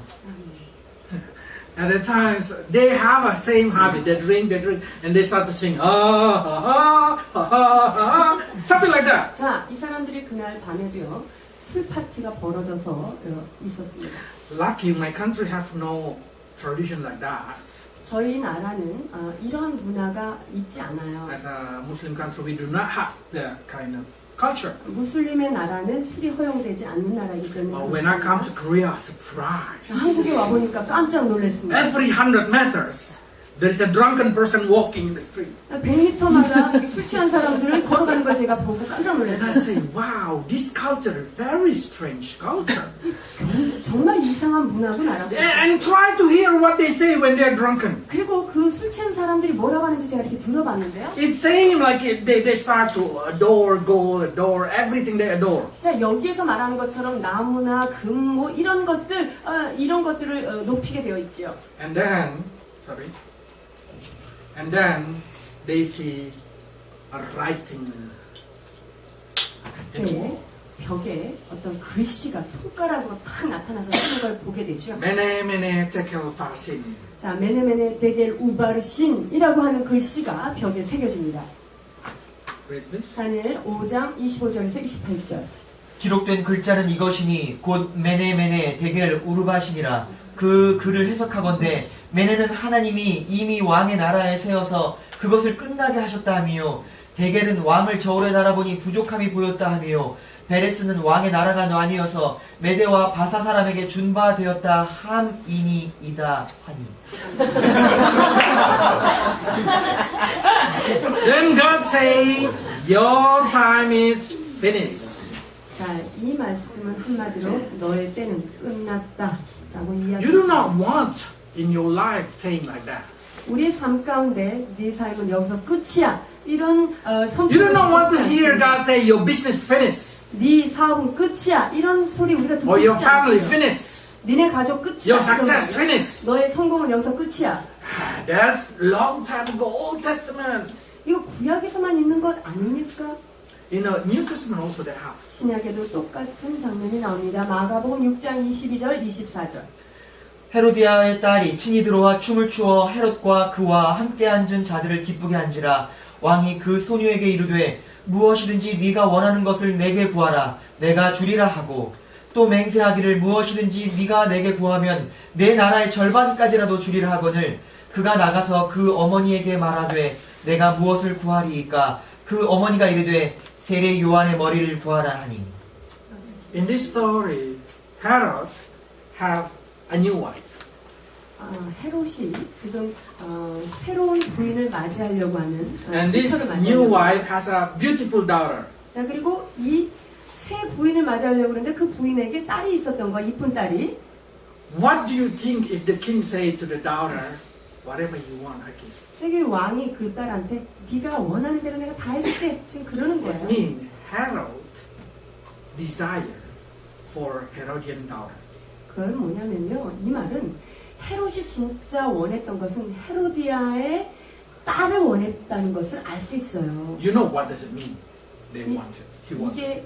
At the times, they have a same habit. They drink, and they start to sing, ah, ha, ha, ha, ha, ha, something like that. 자, 이 사람들이 그날 밤에도요, 술 파티가 벌어져서 있었습니다. Lucky, my country have no tradition like that. 저희 나라는 이런 문화가 있지 않아요. As a Muslim country, we do not have that kind of culture. 무슬림의 나라는 술이 허용되지 않는 나라이기 때문에 When I come to 그렇습니다. Korea, surprise. 한국에 와보니까 깜짝 놀랐습니다. Every 100 meters, there is a drunken person walking in the street. 100m마다 술 취한 사람들을 걸어가는 걸 제가 보고 깜짝 And I 놀랐어요. say, wow, this culture is very strange culture. 정말 이상한 문화구나. And try to hear what they say when they're drunken. 그리고 그 술 취한 사람들이 뭐라고 하는지 제가 이렇게 들어봤는데요. It seems like they start to adore gold, adore everything they adore. 자, 여기에서 말하는 것처럼 나무나 금, 뭐 이런 것들, 이런 것들을 높이게 되어 있죠. And then they see a writing. 네, 벽에 어떤 글씨가 손가락으로 탁 나타나서 쓰는 걸 보게 되죠. Mene mene tekel farsin. 자, 메네메네 데겔 우바르신이라고 하는 글씨가 벽에 새겨집니다. Read this. 다니엘 5장 25절에서 28절. 기록된 글자는 이것이니 곧 메네메네 데겔 우르바신이라. 그 글을 해석하건대 메네는 하나님이 이미 왕의 나라에 세워서 그것을 끝나게 하셨다 하미요, 데겔은 왕을 저울에 달아보니 부족함이 보였다 하미요, 베레스는 왕의 나라가 나뉘어서 메대와 바사 사람에게 준 바 되었다 함이니이다 하니. Then God say, your time is finished. 자, 이 말씀은 한마디로 너의 때는 끝났다 라고 You do not 이야기합니다. want in your life saying like that. 우리의 삶 가운데 네 삶은 여기서 끝이야 이런 You do 선포를 not want to 듣지 hear 않습니다. God say your business finished 네 사업은 끝이야 이런 소리 우리가 듣고 or your 싶지 family 않죠. finished. 니네 가족 끝이야. Your success 그런 finished. 거예요. 너의 성공은 여기서 끝이야. That's long time ago, Old Testament. 이거 구약에서만 있는 것 아닙니까? In the New Testament also they have. 신약에도 똑같은 장면이 나옵니다. 마가복음 6장 22절 24절. 헤로디아의 딸이 친히 들어와 춤을 추어 헤롯과 그와 함께 앉은 자들을 기쁘게 한지라. 왕이 그 소녀에게 이르되 무엇이든지 네가 원하는 것을 내게 구하라 내가 주리라 하고, 또 맹세하기를 무엇이든지 네가 내게 구하면 내 나라의 절반까지라도 주리라 하거늘, 그가 나가서 그 어머니에게 말하되 내가 무엇을 구하리이까? 그 어머니가 이르되 세례 요한의 머리를 구하라 하니. In this story, Herod have a new wife. 헤롯이 지금 새로운 부인을 맞이하려고 하는 And this 부처를 new 맞이하려고 wife has a beautiful daughter. 자, 그리고 이 새 부인을 맞이하려고 그러는데 그 부인에게 딸이 있었던 거야. 이쁜 딸이. What do you think if the king say to the daughter, whatever you want, I give? 저기 왕이 그 딸한테 네가 원하는 대로 내가 다 해줄게. 지금 그러는 It 거예요. means Herod desire for Herodian daughter. 그건 뭐냐면요. 이 말은 헤롯이 진짜 원했던 것은 헤로디아의 딸을 원했다는 것을 알 수 있어요. You know what does it mean? They 이- wanted. He wanted.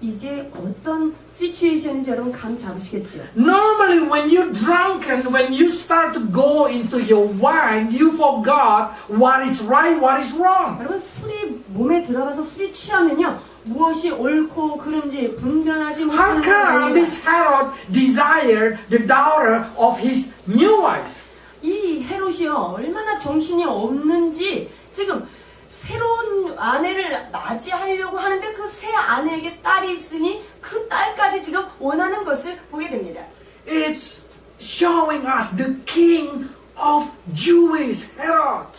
이게 어떤 시츄에이션인지 여러분 감 잡으시겠죠? Normally, when you're drunk and when you start to go into your wine, you forgot what is right, what is wrong. 여러분 술이 몸에 들어가서 술이 취하면요 무엇이 옳고 그른지 분별하지 How 못하는 come 사람입니다. this Herod desired the daughter of his new wife? 이 헤롯이요 얼마나 정신이 없는지 지금 새로운 아내를 맞이하려고 하는데 그 새 아내에게 딸이 있으니 그 딸까지 지금 원하는 것을 보게 됩니다. It's showing us the king of Jewish Herod.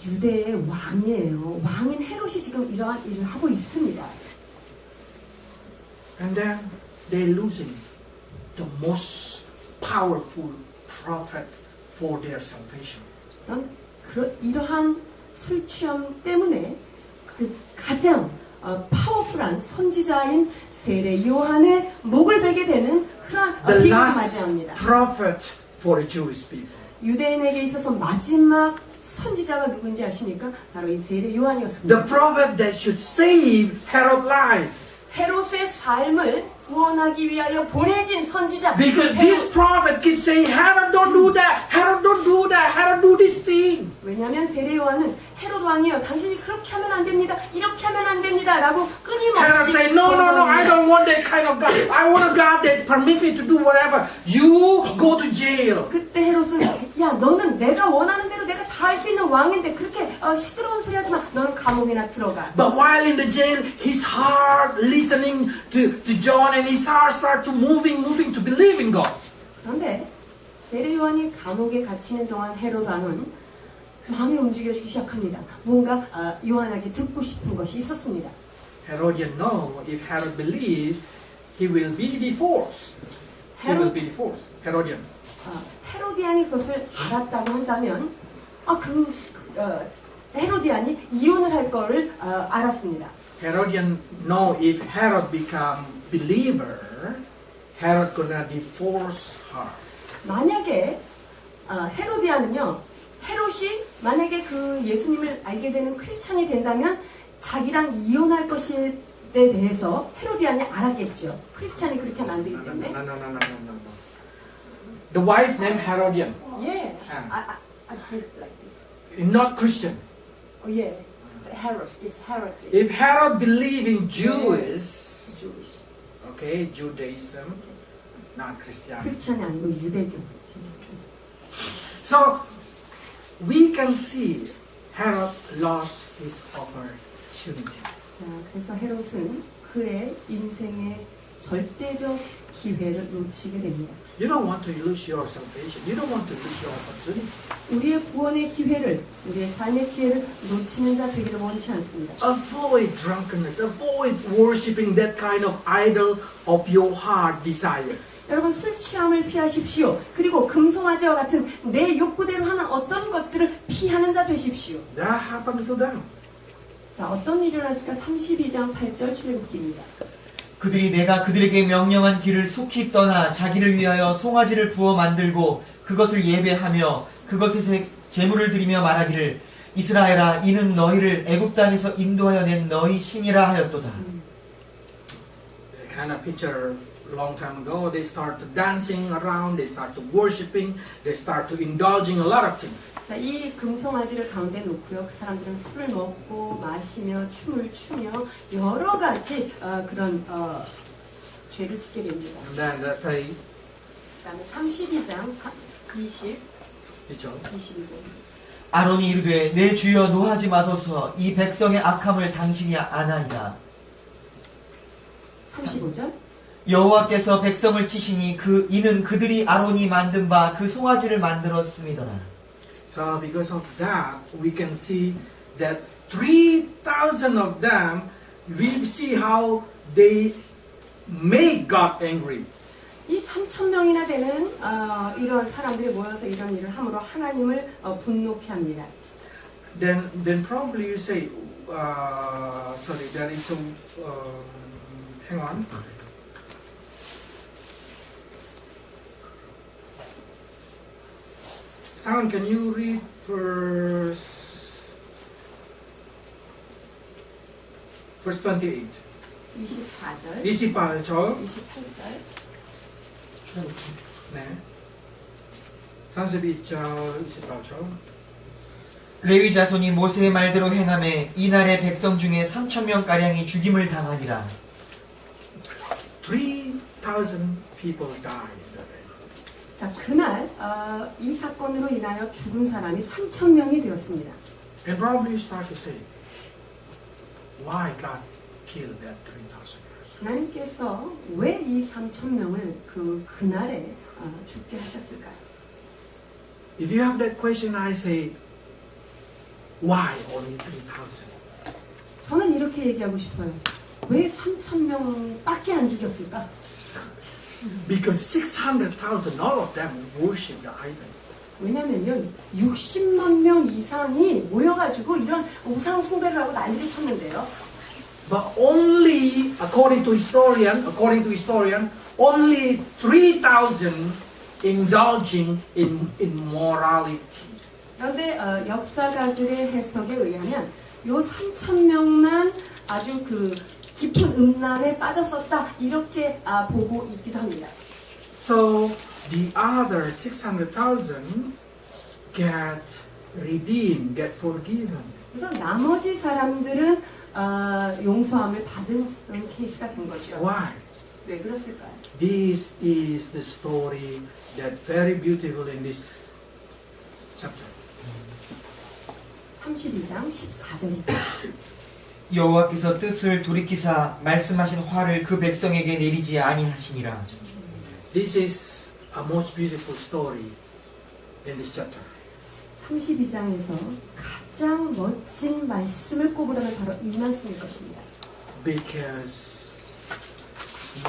유대의 왕이에요. 왕인 헤롯이 지금 이러한 일을 하고 있습니다. And then they're losing the most powerful prophet for their salvation. 이러한 술 취함 때문에 그 가장 파워풀한 선지자인 세례 요한의 목을 베게 되는 그런 The 비극을 last 맞이합니다. prophet for the Jewish people. 유대인에게 있어서 마지막 선지자가 누군지 아십니까? 바로 이 세례 요한이었습니다. The prophet that should save Herod's life. 헤롯의 삶을 구원하기 위하여 보내진 선지자. Because 헤롯. this prophet keeps saying, Herod, don't do that. Herod, don't do that. Herod, do this thing. 왜냐하면 세례 요한은 헤롯 왕이요, 당신이 그렇게 하면 안 됩니다. 이렇게 하면 안 됩니다라고 끊임없이. Herod say, no, no, no, I don't want that kind of God. I want a God that permit me to do whatever. You go to jail. 그때 헤롯은 야, 너는 내가 원하는 대로 내가 다 할 수 있는 왕인데 그렇게 시끄러운 소리 하지 마. 너는 감옥에나 들어가. But while in the jail, his heart listening to John and his heart start to moving to believe in God. 그런데 세례 요한이 감옥에 갇히는 동안 헤롯 왕은 마음이 움직여지기 시작합니다. 뭔가 요한에게 듣고 싶은 것이 있었습니다. Herodian know if Herod believe, he will be divorced. He will be divorced. Herodian. 헤로디안이 그것을 알았다고 한다면 헤로디안이 이혼을 할 거를 알았습니다. Herodian know if Herod become believer, Herod gonna divorce her. 만약에 헤로디안은요, 헤롯이 만약에 그 예수님을 알게 되는 크리스찬이 된다면 자기랑 이혼할 것에 대해서 헤로디안이 알았겠죠. 크리스찬이 그렇게 하면 안 되기 때문에. No. The wife named Herodian, 예, I did like this. not Christian. 예, Herod is Herod. If Herod believe in Jewish, Jewish. okay, Judaism, not Christianity. 크리스찬이 아니고 유대교. So we can see Herod lost his opportunity. 그래서 헤롯은 그의 인생의 절대적 기회를 놓치게 됩니다. You don't want to lose your salvation. You don't want to lose your opportunity. 우리의 구원의 기회를, 우리의 삶의 기회를 놓치는 자 되기를 원치 않습니다. Avoid drunkenness. Avoid worshiping that kind of idol of your heart desire. 여러분 술 취함을 피하십시오. 그리고 금송아지와 같은 내 욕구대로 하는 어떤 것들을 피하는 자 되십시오. That happened to them. 자, 어떤 일이 일어났을까? 32장 8절 출애굽기입니다. 그들이 내가 그들에게 명령한 길을 속히 떠나 자기를 위하여 송아지를 부어 만들고 그것을 예배하며 그것에 제물을 드리며 말하기를 이스라엘아 이는 너희를 애굽 땅에서 인도하여 낸 너희 신이라 하였도다. They kind of picture long time ago. They start to dancing around. They start to worshiping. They start to indulging a lot of things. 자, 이 금송아지를 가운데 놓고요. 그 사람들은 술을 먹고 마시며 춤을 추며 여러 가지 그런 죄를 짓게 됩니다. And then that they, 그다음에 32장 22절. 아론이 이르되 내 주여 노하지 마소서 이 백성의 악함을 당신이 아나이다. 35절. 여호와께서 백성을 치시니 이는 그들이 아론이 만든 바 그 송아지를 만들었음이더라. so because of that, we can see that 3,000 of them, we see how they make God angry. 이 3,000명이나 되는 이런 사람들이 모여서 이런 일을 함으로 하나님을 분노케 합니다. Then probably you say, sorry, there is some, hang on. Simon, can you read verse 28? 24절, 28절. 28절. 네. 32절, 28절. 레위 자손이 모세의 말대로 행하매 이날의 백성 중에 3,000명가량이 죽임을 당하니라. 3,000 people died. 자, 그날 이 사건으로 인하여 죽은 사람이 3,000명이 되었습니다. And probably you start to say, why God killed that 3,000 person? 하나님께서 왜 이 3,000명을 그날에 죽게 하셨을까요? If you have that question, I say, why only 3,000? 저는 이렇게 얘기하고 싶어요. 왜 3,000명밖에 안 죽였을까? Because 600,000, all of them worship the idol. 왜냐면요, 60만 명 이상이 모여가지고 이런 우상 숭배를 하고 난리를 쳤는데요. But only, according to historian, only 3,000 indulging in immorality. 그런데 역사가들의 해석에 의하면 요 3,000명만 아주 깊은 음란에 빠졌었다 이렇게 보고 있기도 합니다. So the other 600,000 get redeemed, get forgiven. 그래서 나머지 사람들은 용서함을 받은 케이스가 된 거죠. Why? 왜 그랬을까요? This is the story that very beautiful in this chapter. 32장 14절이죠. 여호와께서 뜻을 돌이키사 말씀하신 화를 그 백성에게 내리지 아니하시니라. This is a most beautiful story in this chapter. 32장에서 가장 멋진 말씀을 꼽으라면 바로 이 말씀일 것입니다. Because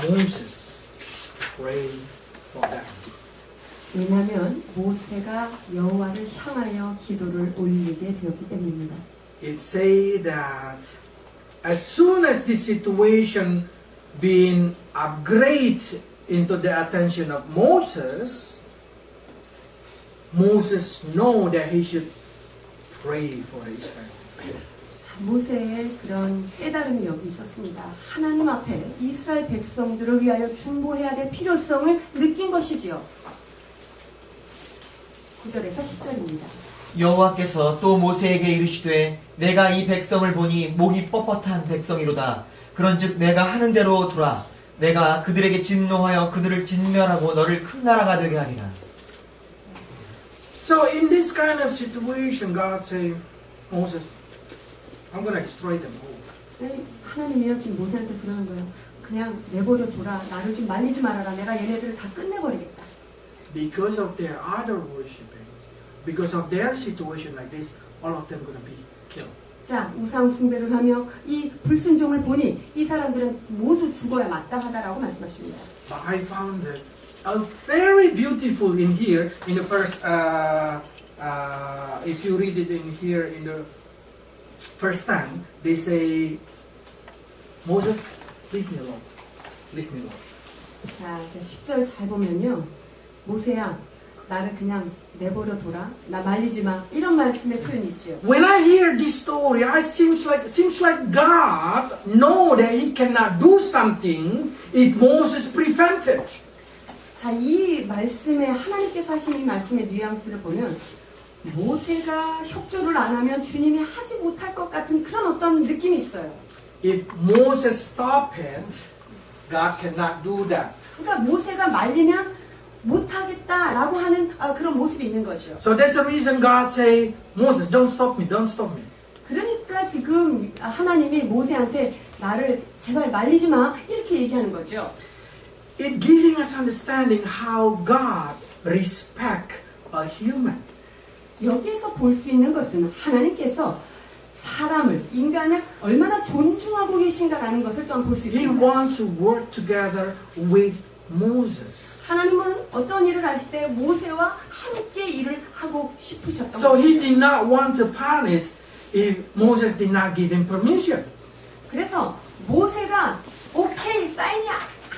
Moses prayed for them. 왜냐하면 모세가 여호와를 향하여 기도를 올리게 되었기 때문입니다. It say that as soon as this situation been upgraded into the attention of Moses, Moses know that he should pray for Israel. 자, 모세의 그런 깨달음이 여기 있었습니다. 하나님 앞에 이스라엘 백성들을 위하여 중보해야 될 필요성을 느낀 것이지요. 9절에서 10절입니다. 여호와께서 또 모세에게 이르시되 내가 이 백성을 보니 목이 뻣뻣한 백성이로다. 그런즉 내가 하는 대로 두라. 내가 그들에게 진노하여 그들을 진멸하고 너를 큰 나라가 되게 하리라. So in this kind of situation, God say, Moses, I'm going to destroy them all. 하나님이요 지금 모세한테 그러는 거예요. 그냥 내버려 둬라. 나를 좀 말리지 말아라. 내가 얘네들을 다 끝내버리겠다. Because of their idol worshiping, because of their situation like this, all of them going to be killed. 자, 우상 숭배를 하며 이 불순종을 보니 이 사람들은 모두 죽어야 마땅하다라고 말씀하십니다. But I found that very beautiful in here, in the first, if you read it in here in the first time, they say, Moses, leave me alone. Leave me alone. 자, 10절 잘 보면요. 모세야, 나를 그냥 내버려 둬라. 나 말리지 마. 이런 말씀의 표현이 있죠. When I hear this story, it seems like God know that He cannot do something if Moses prevented. 자, 이 말씀에 하나님께서 하신 이 말씀의 뉘앙스를 보면 모세가 협조를 안 하면 주님이 하지 못할 것 같은 그런 어떤 느낌이 있어요. If Moses stop it, God cannot do that. 그러니까 모세가 말리면 못하겠다라고 하는 그런 모습이 있는 거죠. So that's the reason God say, Moses, don't stop me, don't stop me. 그러니까 지금 하나님이 모세한테 나를 제발 말리지 마 이렇게 얘기하는 거죠. It giving us understanding how God respect a human. 여기에서 볼 수 있는 것은 하나님께서 사람을, 인간을 얼마나 존중하고 계신가라는 것을 또한 볼 수 He 있습니다. wants to work together with Moses. 하나님은 어떤 일을 하실 때 모세와 함께 일을 하고 싶으셨던 So He 것이죠. did not want to punish if Moses did not give him permission. 그래서 모세가 오케이 사인이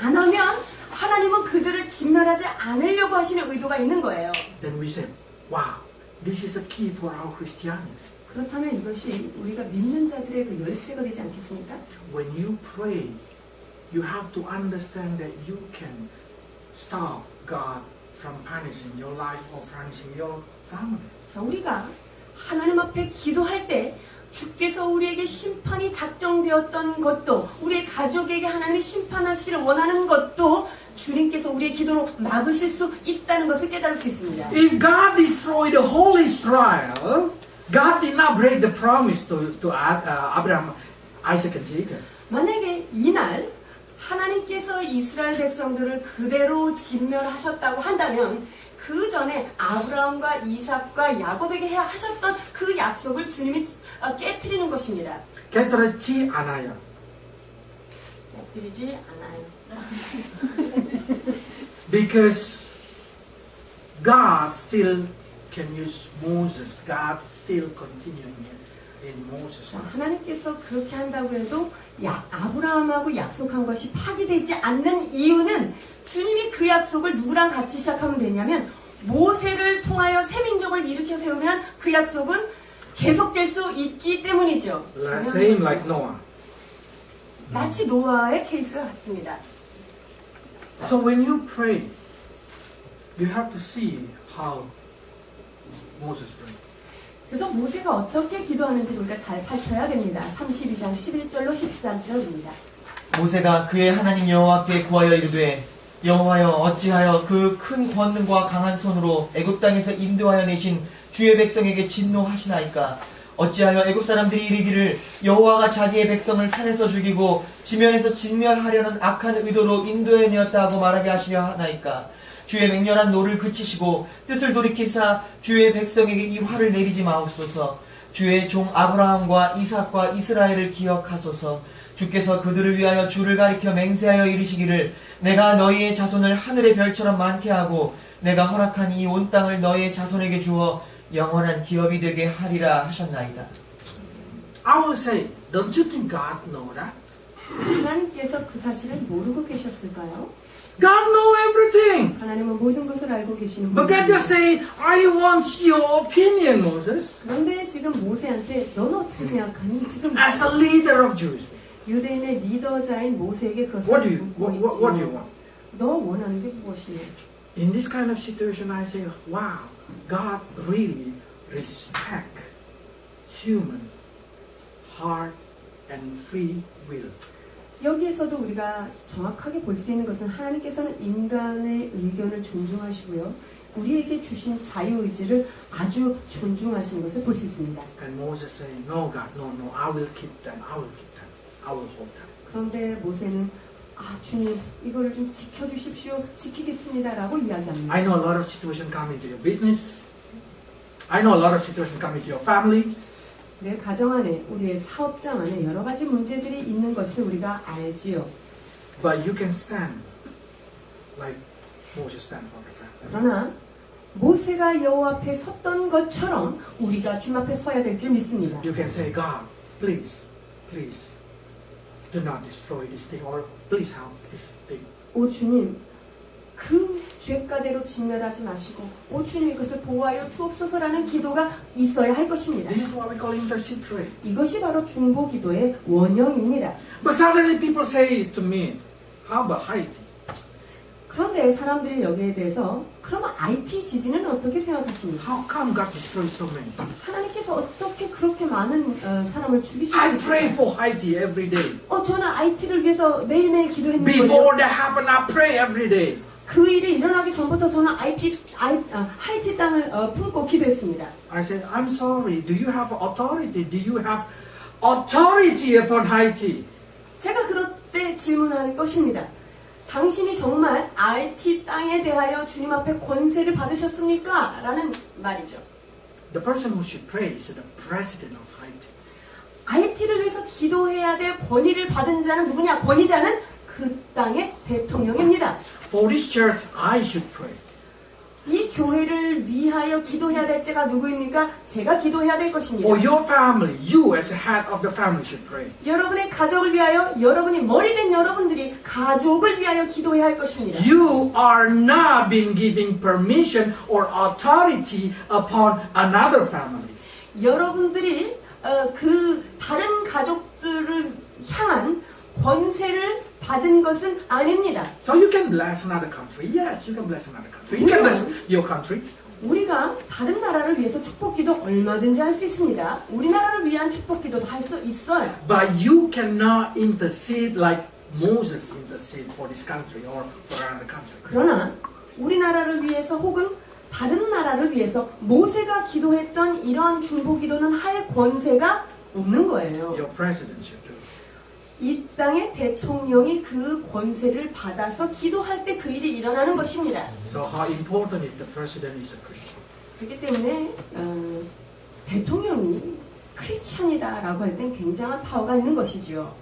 안 하면 하나님은 그들을 진멸하지 않으려고 하시는 의도가 있는 거예요. Then we say, wow, this is a key for our Christianity. 그렇다면 이것이 우리가 믿는 자들의 그 열쇠가 되지 않겠습니까? When you pray, you have to understand that you can stop God from punishing your life or punishing your family. 자, 우리가 하나님 앞에 기도할 때 주께서 우리에게 심판이 작정되었던 것도 우리의 가족에게 하나님이 심판하시기를 원하는 것도 주님께서 우리의 기도로 막으실 수 있다는 것을 깨달을 수 있습니다. If God destroyed the whole Israel, God did not break the promise to Abraham, Isaac, and Jacob. 만약에 이날 하나님께서 이스라엘 백성들을 그대로 진멸하셨다고 한다면 그 전에 아브라함과 이삭과 야곱에게 해야 하셨던 그 약속을 주님이 깨트리는 것입니다. 깨뜨리지 않아요. 깨트리지 않아요. Because God still can use Moses. God still continuing in Moses. 자, 하나님께서 그렇게 한다고 해도 아브라함하고 약속한 것이 파기되지 않는 이유는 주님이 그 약속을 누구랑 같이 시작하면 되냐면 모세를 통하여 새 민족을 일으켜 세우면 그 약속은 계속될 수 있기 때문이죠. Same like Noah. 마치 노아의 케이스와 같습니다. So when you pray, you have to see how Moses prayed. 그래서 모세가 어떻게 기도하는지 우리가 잘 살펴야 됩니다. 32장 11절로 13절입니다. 모세가 그의 하나님 여호와께 구하여 이르되 여호와여 어찌하여 그 큰 권능과 강한 손으로 애굽 땅에서 인도하여 내신 주의 백성에게 진노하시나이까 어찌하여 애굽 사람들이 이르기를 여호와가 자기의 백성을 산에서 죽이고 지면에서 진멸하려는 악한 의도로 인도해 내었다 하고 말하게 하시려 하나이까 주의 맹렬한 노를 그치시고 뜻을 돌이키사 주의 백성에게 이 화를 내리지 마옵소서 주의 종 아브라함과 이삭과 이스라엘을 기억하소서 주께서 그들을 위하여 주를 가리켜 맹세하여 이르시기를 내가 너희의 자손을 하늘의 별처럼 많게 하고 내가 허락한 이 온 땅을 너희의 자손에게 주어 영원한 기업이 되게 하리라 하셨나이다. I will say, don't you think God know that? 하나님께서 그 사실을 모르고 계셨을까요? God know everything. 하나님은 모든 것을 알고 계시는 But God just 분이십니다. say, I want your opinion, Moses, 그런데 지금 모세한테 너는 어떻게 생각하니? 지금 as a leader of Jewish people. 유대인의 리더자인 모세에게 그것을 What do you 묻고 what do you 있지요. want? 너 원하는 게 무엇이냐? In this kind of situation, I say, wow, God really respect human heart and free will. 여기에서도 우리가 정확하게 볼 수 있는 것은 하나님께서는 인간의 의견을 존중하시고요. 우리에게 주신 자유의지를 아주 존중하시는 것을 볼 수 있습니다. And Moses saying, no, God, no, I will keep them. I will keep them. I will hold them. 그런데 모세는 주님 이거를 좀 지켜주십시오. 지키겠습니다라고 이야기합니다. I know a lot of situations come into your business. I know a lot of situations come into your family. 내 가정 안에 우리의 사업장 안에 여러 가지 문제들이 있는 것을 우리가 알지요. But you can stand like Moses stand for the family. 그러나 모세가 여호와 앞에 섰던 것처럼 우리가 주님 앞에 서야 될 줄 믿습니다. You can say, God, please, please, do not destroy this thing, or please help this thing. 오 주님, 그 죄가대로 진멸하지 마시고 오 주님 이것을 보호하여 주옵소서라는 기도가 있어야 할 것입니다. This is what we call intercede prayer. 이것이 바로 중보 기도의 원형입니다. But suddenly people say to me, how about Haiti? 그런데 사람들이 여기에 대해서 그러면 IT 지진은 어떻게 생각하십니까? How come God destroys so many? 하나님께서 어떻게 그렇게 많은 사람을 죽이실 I 수 pray 있을까요? for Haiti every day. 저는 IT를 위해서 매일매일 기도했는 거예요. Before that happened, I pray every day. 그 일이 일어나기 전부터 저는 하이티 땅을 품고 기도했습니다. I said, I'm sorry. Do you have authority? Do you have authority upon Haiti? 제가 그럴 때 질문하는 것입니다. 당신이 정말 IT 땅에 대하여 주님 앞에 권세를 받으셨습니까? 라는 말이죠. The person who should pray is the president of Haiti. IT를 위해서 기도해야 될 권위를 받은 자는 누구냐? 권위자는 그 땅의 대통령입니다. For this church, I should pray. 이 교회를 위하여 기도해야 될 자가 누구입니까? 제가 기도해야 될 것입니다. For your family, you as the head of the family should pray. 여러분의 가족을 위하여 여러분이 머리된 여러분들이 가족을 위하여 기도해야 할 것입니다. You are not being given permission or authority upon another family. 여러분들이 그 다른 가족들을 향한 권세를 받은 것은 아닙니다. So you can bless another country. Yes, you can bless another country. You can bless your country. 우리가 다른 나라를 위해서 축복기도 얼마든지 할 수 있습니다. 우리나라를 위한 축복기도도 할 수 있어요. But you cannot intercede like Moses interceded for this country or for another country. 그러나 우리나라를 위해서 혹은 다른 나라를 위해서 모세가 기도했던 이러한 중보기도는 할 권세가 없는 거예요. Your president should do. 이 땅의 대통령이 그 권세를 받아서 기도할 때 그 일이 일어나는 것입니다. So how important is the president is a Christian? 그렇기 때문에 대통령이 크리스천이다라고 할 땐 굉장한 파워가 있는 것이지요.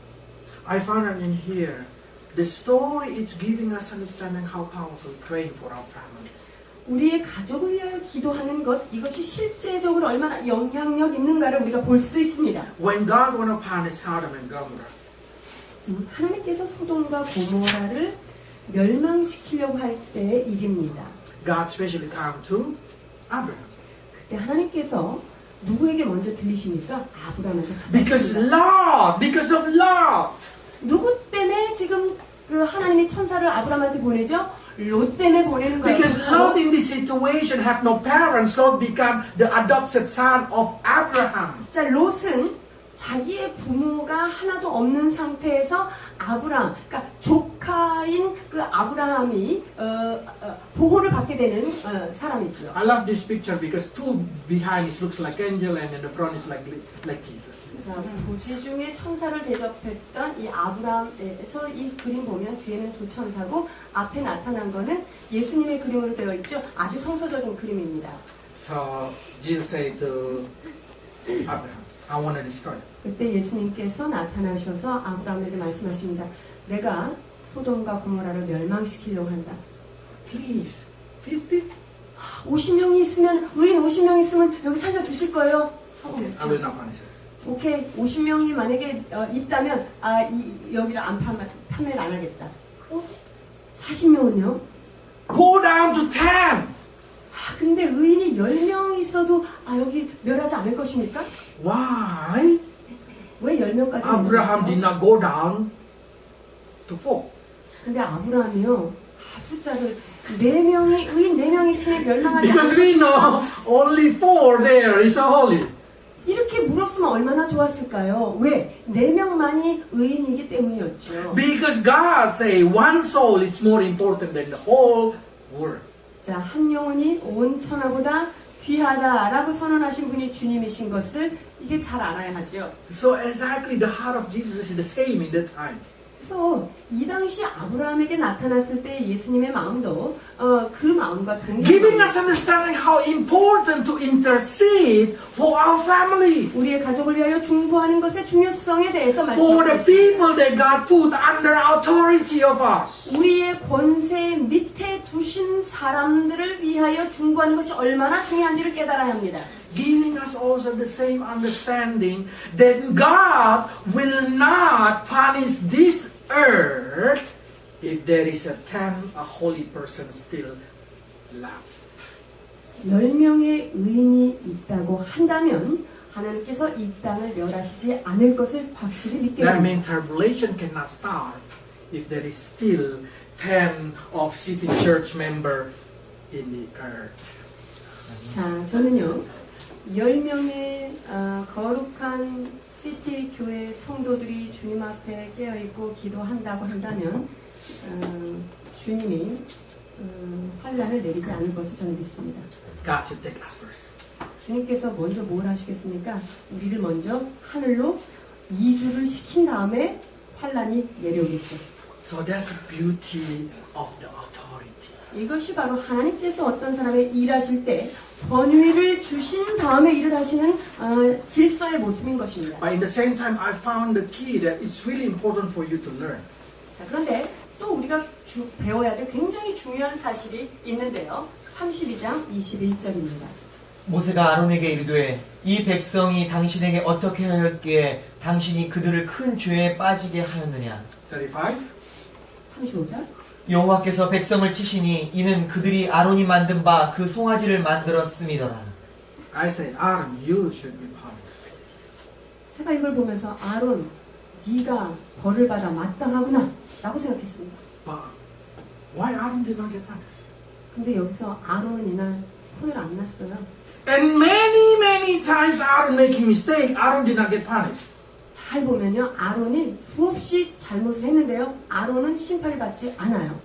I find that in here, the story is giving us understanding how powerful praying for our family. 우리의 가족을 위하여 기도하는 것, 이것이 실제적으로 얼마나 영향력 있는가를 우리가 볼 수 있습니다. When God want to punish Sodom and Gomorrah, 하나님께서 소돔과 고모라를 멸망시키려고 할 때의 일입니다. God specially come to Abraham. 그때 하나님께서 누구에게 먼저 들리십니까? 아브라함에게 Because 찾아오십니다. Lot, because of Lot. 누구 때문에 지금 그 하나님이 천사를 아브라함한테 보내죠? 롯 때문에 보내는 거예요. Because Lot in this situation have no parents, Lot become the adopted son of Abraham. 자, 롯은 자기의 부모가 하나도 없는 상태에서 아브라함, 그러니까 조카인 그 아브라함이 보호를 받게 되는 사람이죠. I love this picture because two behind it looks like angel and in the front is like Jesus. 자, 부지 중에 천사를 대접했던 이 아브라함에서 이 그림 보면 뒤에는 두 천사고 앞에 나타난 거는 예수님의 그림으로 되어 있죠. 아주 성서적인 그림입니다. So Jesus said to Abraham, I want to destroy it. 그때 예수님께서 나타나셔서 아브라함에게 말씀하십니다. 내가 소돔과 고모라를 멸망시키려고 한다. Please, 50? 50명이 있으면 의인 50명 있으면 여기 살려두실 거예요. 하고 Okay, I 묻죠. will not punish it. 오케이, 50명이 만약에 있다면 여기를 판매를 안 하겠다. 40명은요? Go down to 10. 근데 의인이 10명이 있어도 여기 멸하지 않을 것입니까? Why? 왜 10명까지? Abraham did not go down to 4. 근데 아브라함이요 숫자를 4명이 의인 4명이 있으면 멸망하지 Because 않을 we 것이다. know only 4 there is holy. 이렇게 물었으면 얼마나 좋았을까요? 왜? 4명만이 의인이기 때문이었죠. Because God say one soul is more important than the whole world. 자, 한 영혼이 온 천하보다 귀하다라고 선언하신 분이 주님이신 것을 이게 잘 알아야 하죠. So exactly the heart of Jesus is the same in that time. 그래서 이 당시 아브라함에게 나타났을 때 예수님의 마음도 그 마음과 Giving us 동일한 understanding how important to intercede for our family. 우리의 가족을 위하여 중보하는 것의 중요성에 대해서 For the 말씀하셨습니다. people that God put under authority of us. 우리의 권세 밑에 두신 사람들을 위하여 중보하는 것이 얼마나 중요한지를 깨달아야 합니다. Giving us also the same understanding that God will not punish this earth if there is a holy person still left. 10명의 의인이 있다고 한다면 하나님께서 이 땅을 멸하시지 않을 것을 확실히 믿게 That 됩니다. means tribulation cannot start if there is still 10 of city church member in the earth. 자, 저는요 10명의 거룩한 시티 교회 성도들이 주님 앞에 깨어있고 기도한다고 한다면 주님이 환란을 내리지 않을 것을 저는 믿습니다. God should take us first. 주님께서 먼저 뭘 하시겠습니까? 우리를 먼저 하늘로 이주를 시킨 다음에 환란이 내려오겠죠. So that's the beauty of the authority. 이것이 바로 하나님께서 어떤 사람의 일하실 때 권위를 주신 다음에 일을 하시는 질서의 모습인 것입니다. But in the same time, I found the key that it's really important for you to learn. 자, 그런데 또 우리가 배워야 될 굉장히 중요한 사실이 있는데요. 32장 21절입니다. 모세가 아론에게 이르되 이 백성이 당신에게 어떻게 하였기에 당신이 그들을 큰 죄에 빠지게 하였느냐. 35. 35절. 여호와께서 백성을 치시니 이는 그들이 아론이 만든 바 그 송아지를 만들었음이더라. I say, Aaron, you should be punished. 제가 이걸 보면서 아론, 네가 벌을 받아 마땅하구나 라고 생각했습니다. But why Aaron did not get punished? 근데 여기서 아론은 이날 혼을 안 났어요. And many times Aaron making mistake, Aaron did not get punished. 잘 보면요, 아론이 수없이 잘못을 했는데요, 아론은 심판을 받지 않아요.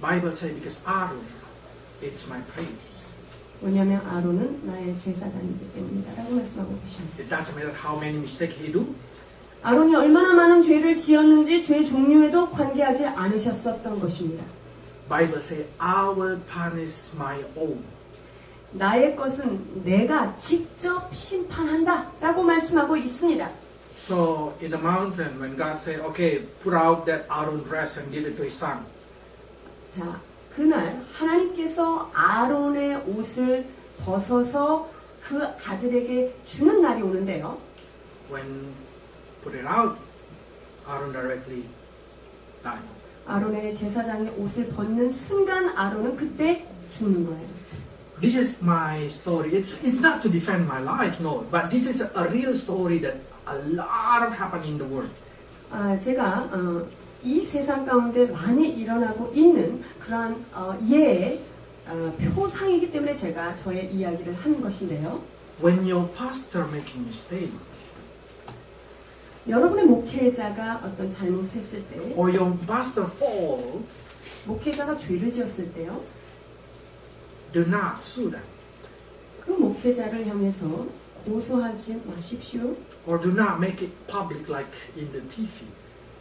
Bible say because Aaron, it's my praise. 왜냐하면 아론은 나의 제사장이기 때문이다라고 말씀하고 계십니다. It doesn't matter how many mistakes he do. 아론이 얼마나 많은 죄를 지었는지 죄 종류에도 관계하지 않으셨었던 것입니다. Bible say, I will punish my own. 나의 것은 내가 직접 심판한다 라고 말씀하고 있습니다. So in the mountain, when God said, okay, put out that Aaron dress and give it to his son. 자, 그날 하나님께서 아론의 옷을 벗어서 그 아들에게 주는 날이 오는데요. When put it out, Aaron directly died. 아론의 제사장이 옷을 벗는 순간 아론은 그때 죽는 거예요. This is my story. It's not to defend my life, no. But this is a real story that a lot of happened in the world. 제가 이 세상 가운데 많이 일어나고 있는 그런 예의 표상이기 때문에 제가 저의 이야기를 하는 것인데요. When your pastor making mistake, 여러분의 목회자가 어떤 잘못을 했을 때, or your pastor fall, 목회자가 죄를 지었을 때요, do not sue them, 그 목회자를 향해서 고소하지 마십시오. or do not make it public like in the TV.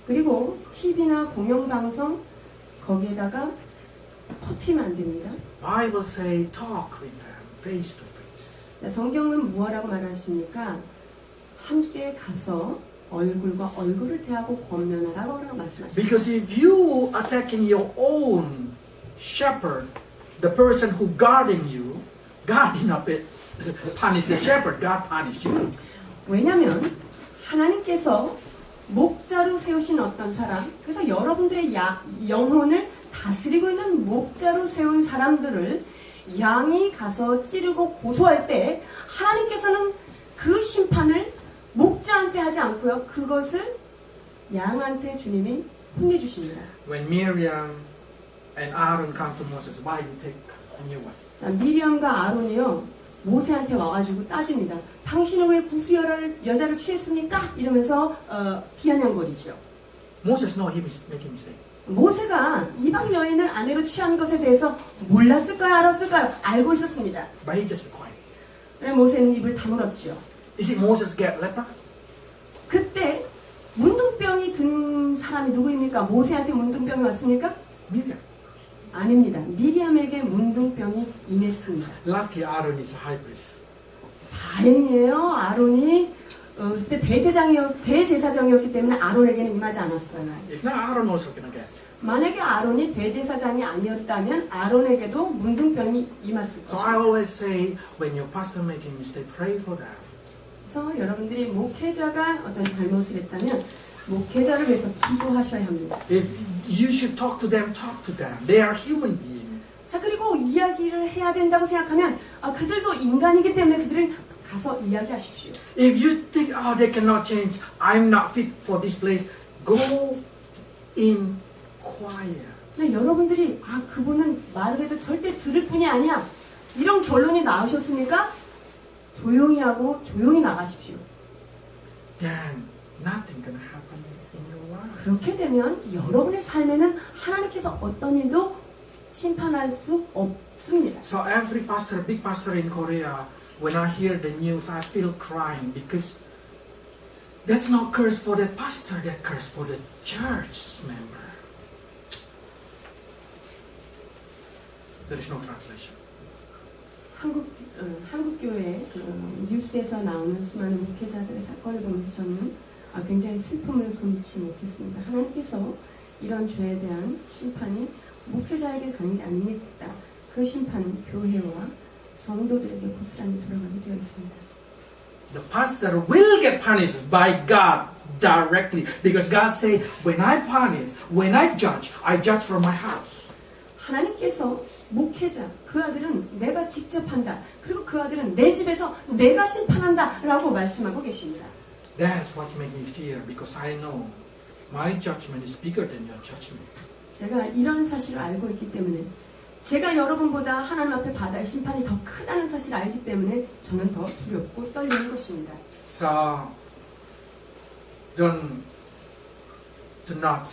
그리고 TV나 공영방송 거기에다가 퍼뜨리면 안 됩니다. Bible say talk with them face to face. 자, 성경은 무엇라고 말하십니까? 함께 가서 얼굴과 얼굴을 대하고 권면하라고 말씀하십니다. Because if you attacking your own shepherd, the person who guarding you, God did not punish the shepherd, God punished you. 왜냐하면 하나님께서 목자로 세우신 어떤 사람, 그래서 여러분들의 영혼을 다스리고 있는 목자로 세운 사람들을 양이 가서 찌르고 고소할 때 하나님께서는 그 심판을 목자한테 하지 않고요. 그것을 양한테 주님이 혼내주십니다. When Miriam and Aaron come to Moses, why you take a new wife? 자, 미리암과 아론이요. 모세한테 와가지고 따집니다. 당신은 왜 구스 여자를 취했습니까? 이러면서 비아냥거리죠. Moses know he was making mistake. 모세가 이방 여인을 아내로 취한 것에 대해서 몰랐을까요? 알았을까요? 알고 있었습니다. But he just be quiet. 그래서 모세는 입을 다물었죠. Is it Moses get leper? 그때 문둥병이 든 사람이 누구입니까? 모세한테 문둥병이 왔습니까? Miriam. 아닙니다. 미리암에게 문둥병이 임했습니다. Lucky Aaron is a high priest. 다행이에요. 아론이 그때 대제사장이었기 때문에 아론에게는 임하지 않았어요. If not, Aaron also gonna get. 만약에 아론이 대제사장이 아니었다면 아론에게도 문둥병이 임했을 So 것입니다. I always say, when your pastor making mistake, pray for them. 그래서 여러분들이 목회자가 어떤 잘못을 했다면 목회자를 위해서 기도하셔야 합니다. If you should talk to them, talk to them. They are human beings. 자, 그리고 이야기를 해야 된다고 생각하면 그들도 인간이기 때문에 그들은 가서 이야기하십시오. If you think, oh, they cannot change, I'm not fit for this place, go in quiet. 근데 여러분들이 그분은 말을 해도 절대 들을 뿐이 아니야. 이런 결론이 나오셨습니까? 조용히 하고 조용히 나가십시오. Then nothing gonna happen in your life. 그렇게 되면 여러분의 삶에는 하나님께서 어떤 일도 심판할 수 없습니다. So every pastor, big pastor in Korea, when I hear the news, I feel crying because that's not curse for the pastor, that curse for the church member. There is no translation. 한국 교회 뉴스에서 나오는 수많은 목회자들의 사건을 보면서 저는 굉장히 슬픔을 금치 못했습니다. 하나님께서 이런 죄에 대한 심판이 목회자에게 가는 게 아닙니다. 그 심판은 교회와 성도들에게 고스란히 돌아가게 되어 있습니다. The pastor will get punished by God directly because God say, when I punish, when I judge from my house. 하나님께서 목회자, 그 아들은 내가 직접 한다. 그리고 그 아들은 내 집에서 내가 심판한다 라고 말씀하고 계십니다. That's what makes me fear because I know my judgment is bigger than your judgment. 제가 이런 사실을 알고 있기 때문에 제가 여러분보다 하나님 앞에 받아야 심판이 더 크다는 사실을 알기 때문에 저는 더 두렵고 떨리는 것입니다. So do not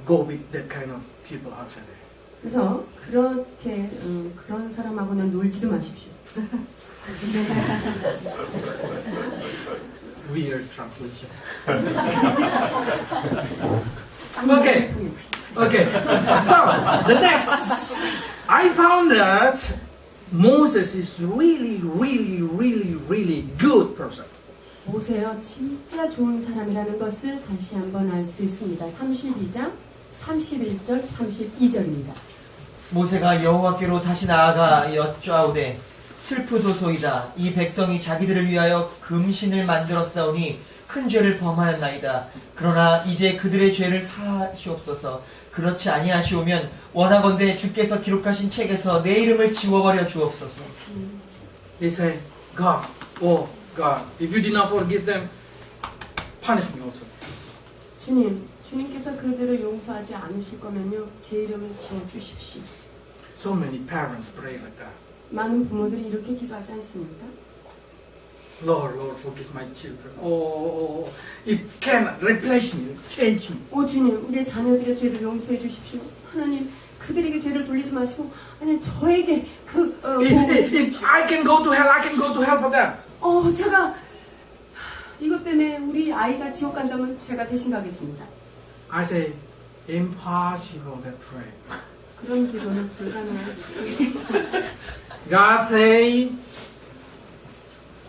go with that kind of people outside there. 그래서 그렇게 그런 사람하고는 놀지도 마십시오. Weird translation. Okay. So the next, I found that Moses is really good person. 모세요, 진짜 좋은 사람이라는 것을 다시 한번 알 수 있습니다. 32장 31절 32절입니다. 모세가 여호와께로 다시 나아가 여쭈아오되 슬프도소이다. 이 백성이 자기들을 위하여 금신을 만들었사오니 큰 죄를 범하였나이다. 그러나 이제 그들의 죄를 사하시옵소서. 그렇지 아니하시오면 원하건대 주께서 기록하신 책에서 내 이름을 지워버려 주옵소서. He said, God, oh God, if you did not forgive them, punish me also. 주님께서 그들을 용서하지 않으실 거면요, 제 이름을 지워주십시오. So many parents pray like that. 많은 부모들이 이렇게 기도하지 않습니까? Lord, Lord, forgive my children. Oh, if can replace me, change me. 오 주님, 우리의 자녀들의 죄를 용서해 주십시오. 하나님, 그들에게 죄를 돌리지 마시고, 아니 저에게 보호해 If 주십시오. I can go to hell, I can go to hell for them. 제가 이것 때문에 우리 아이가 지옥 간다면 제가 대신 가겠습니다. I say, impossible that pray. 그런 기도는 불가능합니다. God say,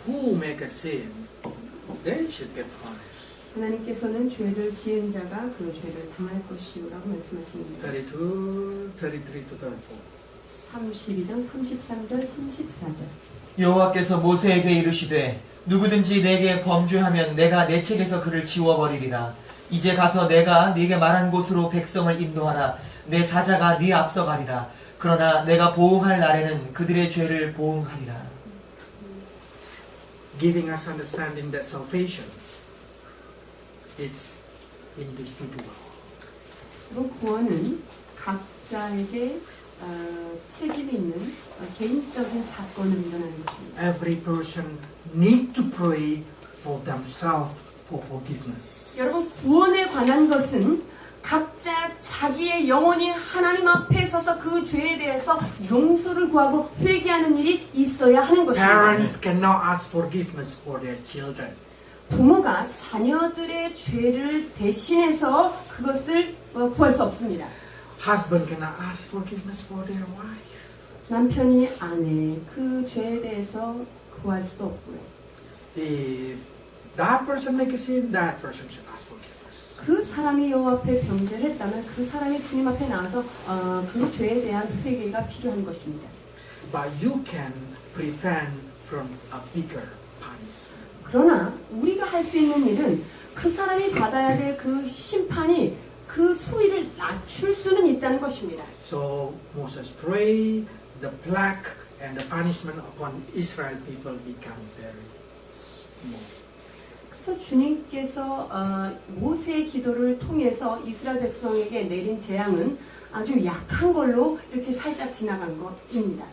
who make a sin, they should get punished. 하나님께서는 죄를 지은 자가 그 죄를 당할 것이요라고 말씀하십니다. 32, 33 to 34. 32장 33절 34절. 여호와께서 모세에게 이르시되 누구든지 내게 범죄하면 내가 내 책에서 그를 지워버리리라. 이제 가서 내가 네게 말한 곳으로 백성을 인도하라. 내 사자가 네 앞서 가리라. 그러나 내가 보응할 날에는 그들의 죄를 보응하리라. Giving us understanding that salvation is individual. 그리고 구원은 각자에게 책임이 있는 개인적인 사건을 일어나는 것입니다. Every person need to pray for themselves for forgiveness. 여러분, 구원에 관한 것은 각자 자기의 영혼이 하나님 앞에 서서 그 죄에 대해서 용서를 구하고 회개하는 일이 있어야 하는 것입니다. Parents cannot ask forgiveness for their children. 부모가 자녀들의 죄를 대신해서 그것을 구할 수 없습니다. Husband cannot ask forgiveness for their wife. 남편이 아내 그 죄에 대해서 구할 수도 없고요. If that person make a sin, that person should ask forgiveness. 그 사람이 여호와 앞에 범죄를 했다면 그 사람이 주님 앞에 나와서 그 죄에 대한 회개가 필요한 것입니다. But you can prevent from a bigger punishment. 그러나 우리가 할 수 있는 일은 그 사람이 받아야 될 그 심판이 그 수위를 낮출 수는 있다는 것입니다. So Moses prayed, the plague and the punishment upon Israel people become very small. 그래서 주님께서 모세의 기도를 통해서 이스라엘 백성에게 내린 재앙은 아주 약한 걸로 이렇게 살짝 지나간 것입니다.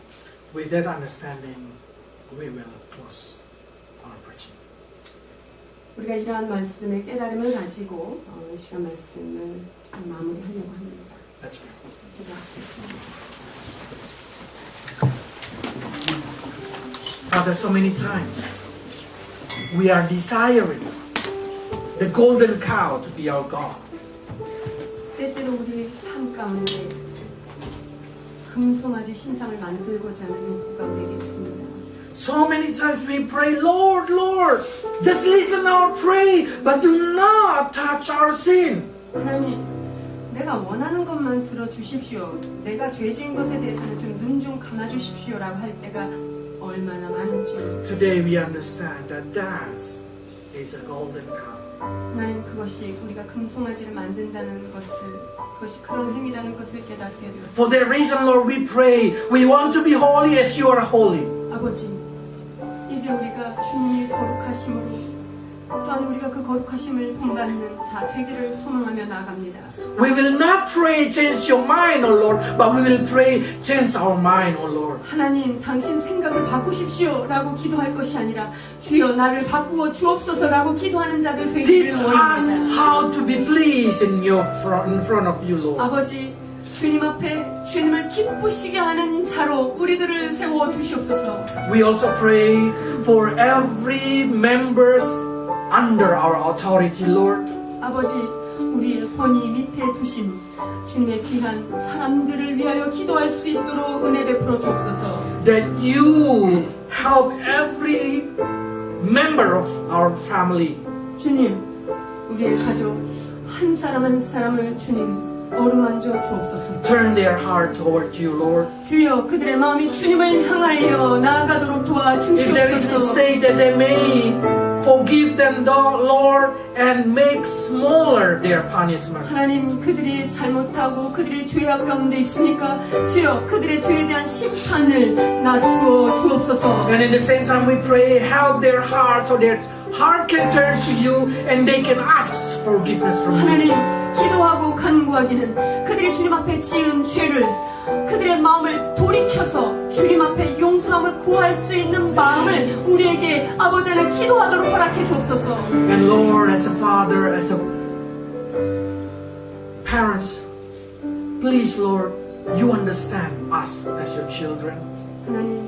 With that understanding, we will close our preaching. 우리가 이러한 말씀의 깨달음을 가지고 이 시간 말씀을 마무리하려고 합니다. Let's pray. 기도하겠습니다. Father, so many times we are desiring the golden cow to be our God. 때때로 우리 삶 가운데 금송아지 신상을 만들고자 하는 욕구가 우리에게 있습니다. So many times we pray, Lord, Lord, just listen our pray, but do not touch our sin. 하나님, 내가 원하는 것만 들어주십시오. 내가 죄 지은 것에 대해서는 좀 눈 좀 감아주십시오라고 할 때가 얼마나 많은지. Today we understand that that is a golden cow. 하나님, 그것이 우리가 금송아지를 만든다는 것을, 그것이 그런 행위라는 것을 깨닫게 되었습니다. For that reason, Lord, we pray, we want to be holy as you are holy. 아버지, 이제 우리가 주님의 거룩하심으로 또한 우리가 그 거룩하심을 본받는 자 되기를 소망하며 나아갑니다. We will not pray, change your mind, O Lord, but we will pray, change our mind, O Lord. 하나님, 당신 생각을 바꾸십시오 라고 기도할 것이 아니라 주여 나를 바꾸어 주옵소서라고 기도하는 자들 되기를 Teach us 원합니다. how to be pleased in front of you, Lord. 아버지, 주님 앞에 주님을 기쁘시게 하는 자로 우리들을 세워 주시옵소서. We also pray for every members under our authority, Lord. 아버지, 우리의 권위 밑에 두신 주님의 귀한 사람들을 위하여 기도할 수 있도록 은혜 베풀어 주옵소서. That you help every member of our family. 주님, 우리의 가족 한 사람 한 사람을 주님 어루만져 주옵소서. Turn their heart towards you, Lord. 주여, 그들의 마음이 주님을 향하여 나아가도록 If there is a 도와주시옵소서. mistake that they made, forgive them, Lord, and make smaller their punishment. 하나님, 그들이 잘못하고 그들이 죄악 가운데 있으니까 주여, 그들의 죄에 대한 심판을 낮추어 주옵소서. And in the same time we pray, help their hearts or their heart can turn to you and they can ask forgiveness from you. 하나님, 기도하고 간구하기는 그들이 주님 앞에 지은 죄를 그들의 마음을 돌이켜서 주님 앞에 용서함을 구할 수 있는 마음을 우리에게 아버지는 기도하도록 허락해 주옵소서. And Lord, as a father, as a parents, please, Lord, you understand us as your children. 하나님,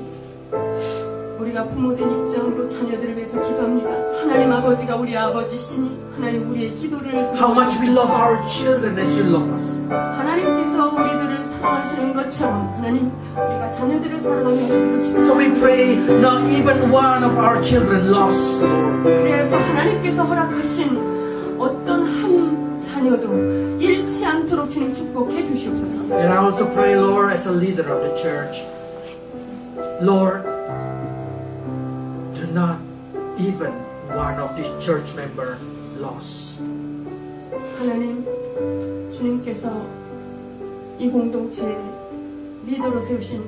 우리가 부모된 입장으로 자녀들을 위해서 기도합니다. 하나님 아버지가 우리 아버지시니 하나님 우리의 기도를 How much we love our children as you love us. 하나님께서 우리들을 사랑하시는 것처럼 하나님 우리가 자녀들을 사랑하며 하나님을 기도합니다. So we pray not even one of our children lost, Lord. 그래서 하나님께서 허락하신 어떤 한 자녀도 잃지 않도록 주님 축복해 주시옵소서. And I also pray, Lord, as a leader of the church, Lord, do not even one of these church member lost. 하나님, 주님께서 이 공동체의 리더로 세우신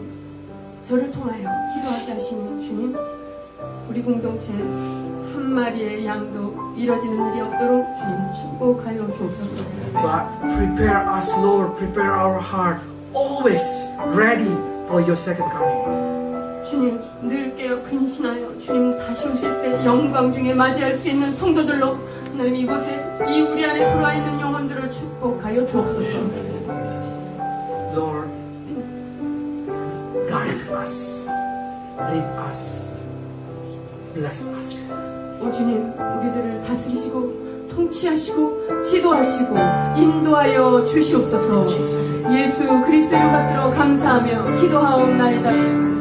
저를 통하여 기도하게 하시는 주님, 우리 공동체 한 마리의 양도 잃어지는 일이 없도록 주님 축복하여 주옵소서. But prepare us, Lord, prepare our heart, always ready for your second coming. 주님, 늘 깨어 근신하여 주님 다시 오실 때 영광 중에 맞이할 수 있는 성도들로 하나님 이곳에 이 우리 안에 들어와 있는 영혼들을 축복하여 주옵소서. Lord, guide us, lead us, bless us. 오 주님, 우리들을 다스리시고 통치하시고 지도하시고 인도하여 주시옵소서. 예수 그리스도를 받들어 감사하며 기도하옵나이다.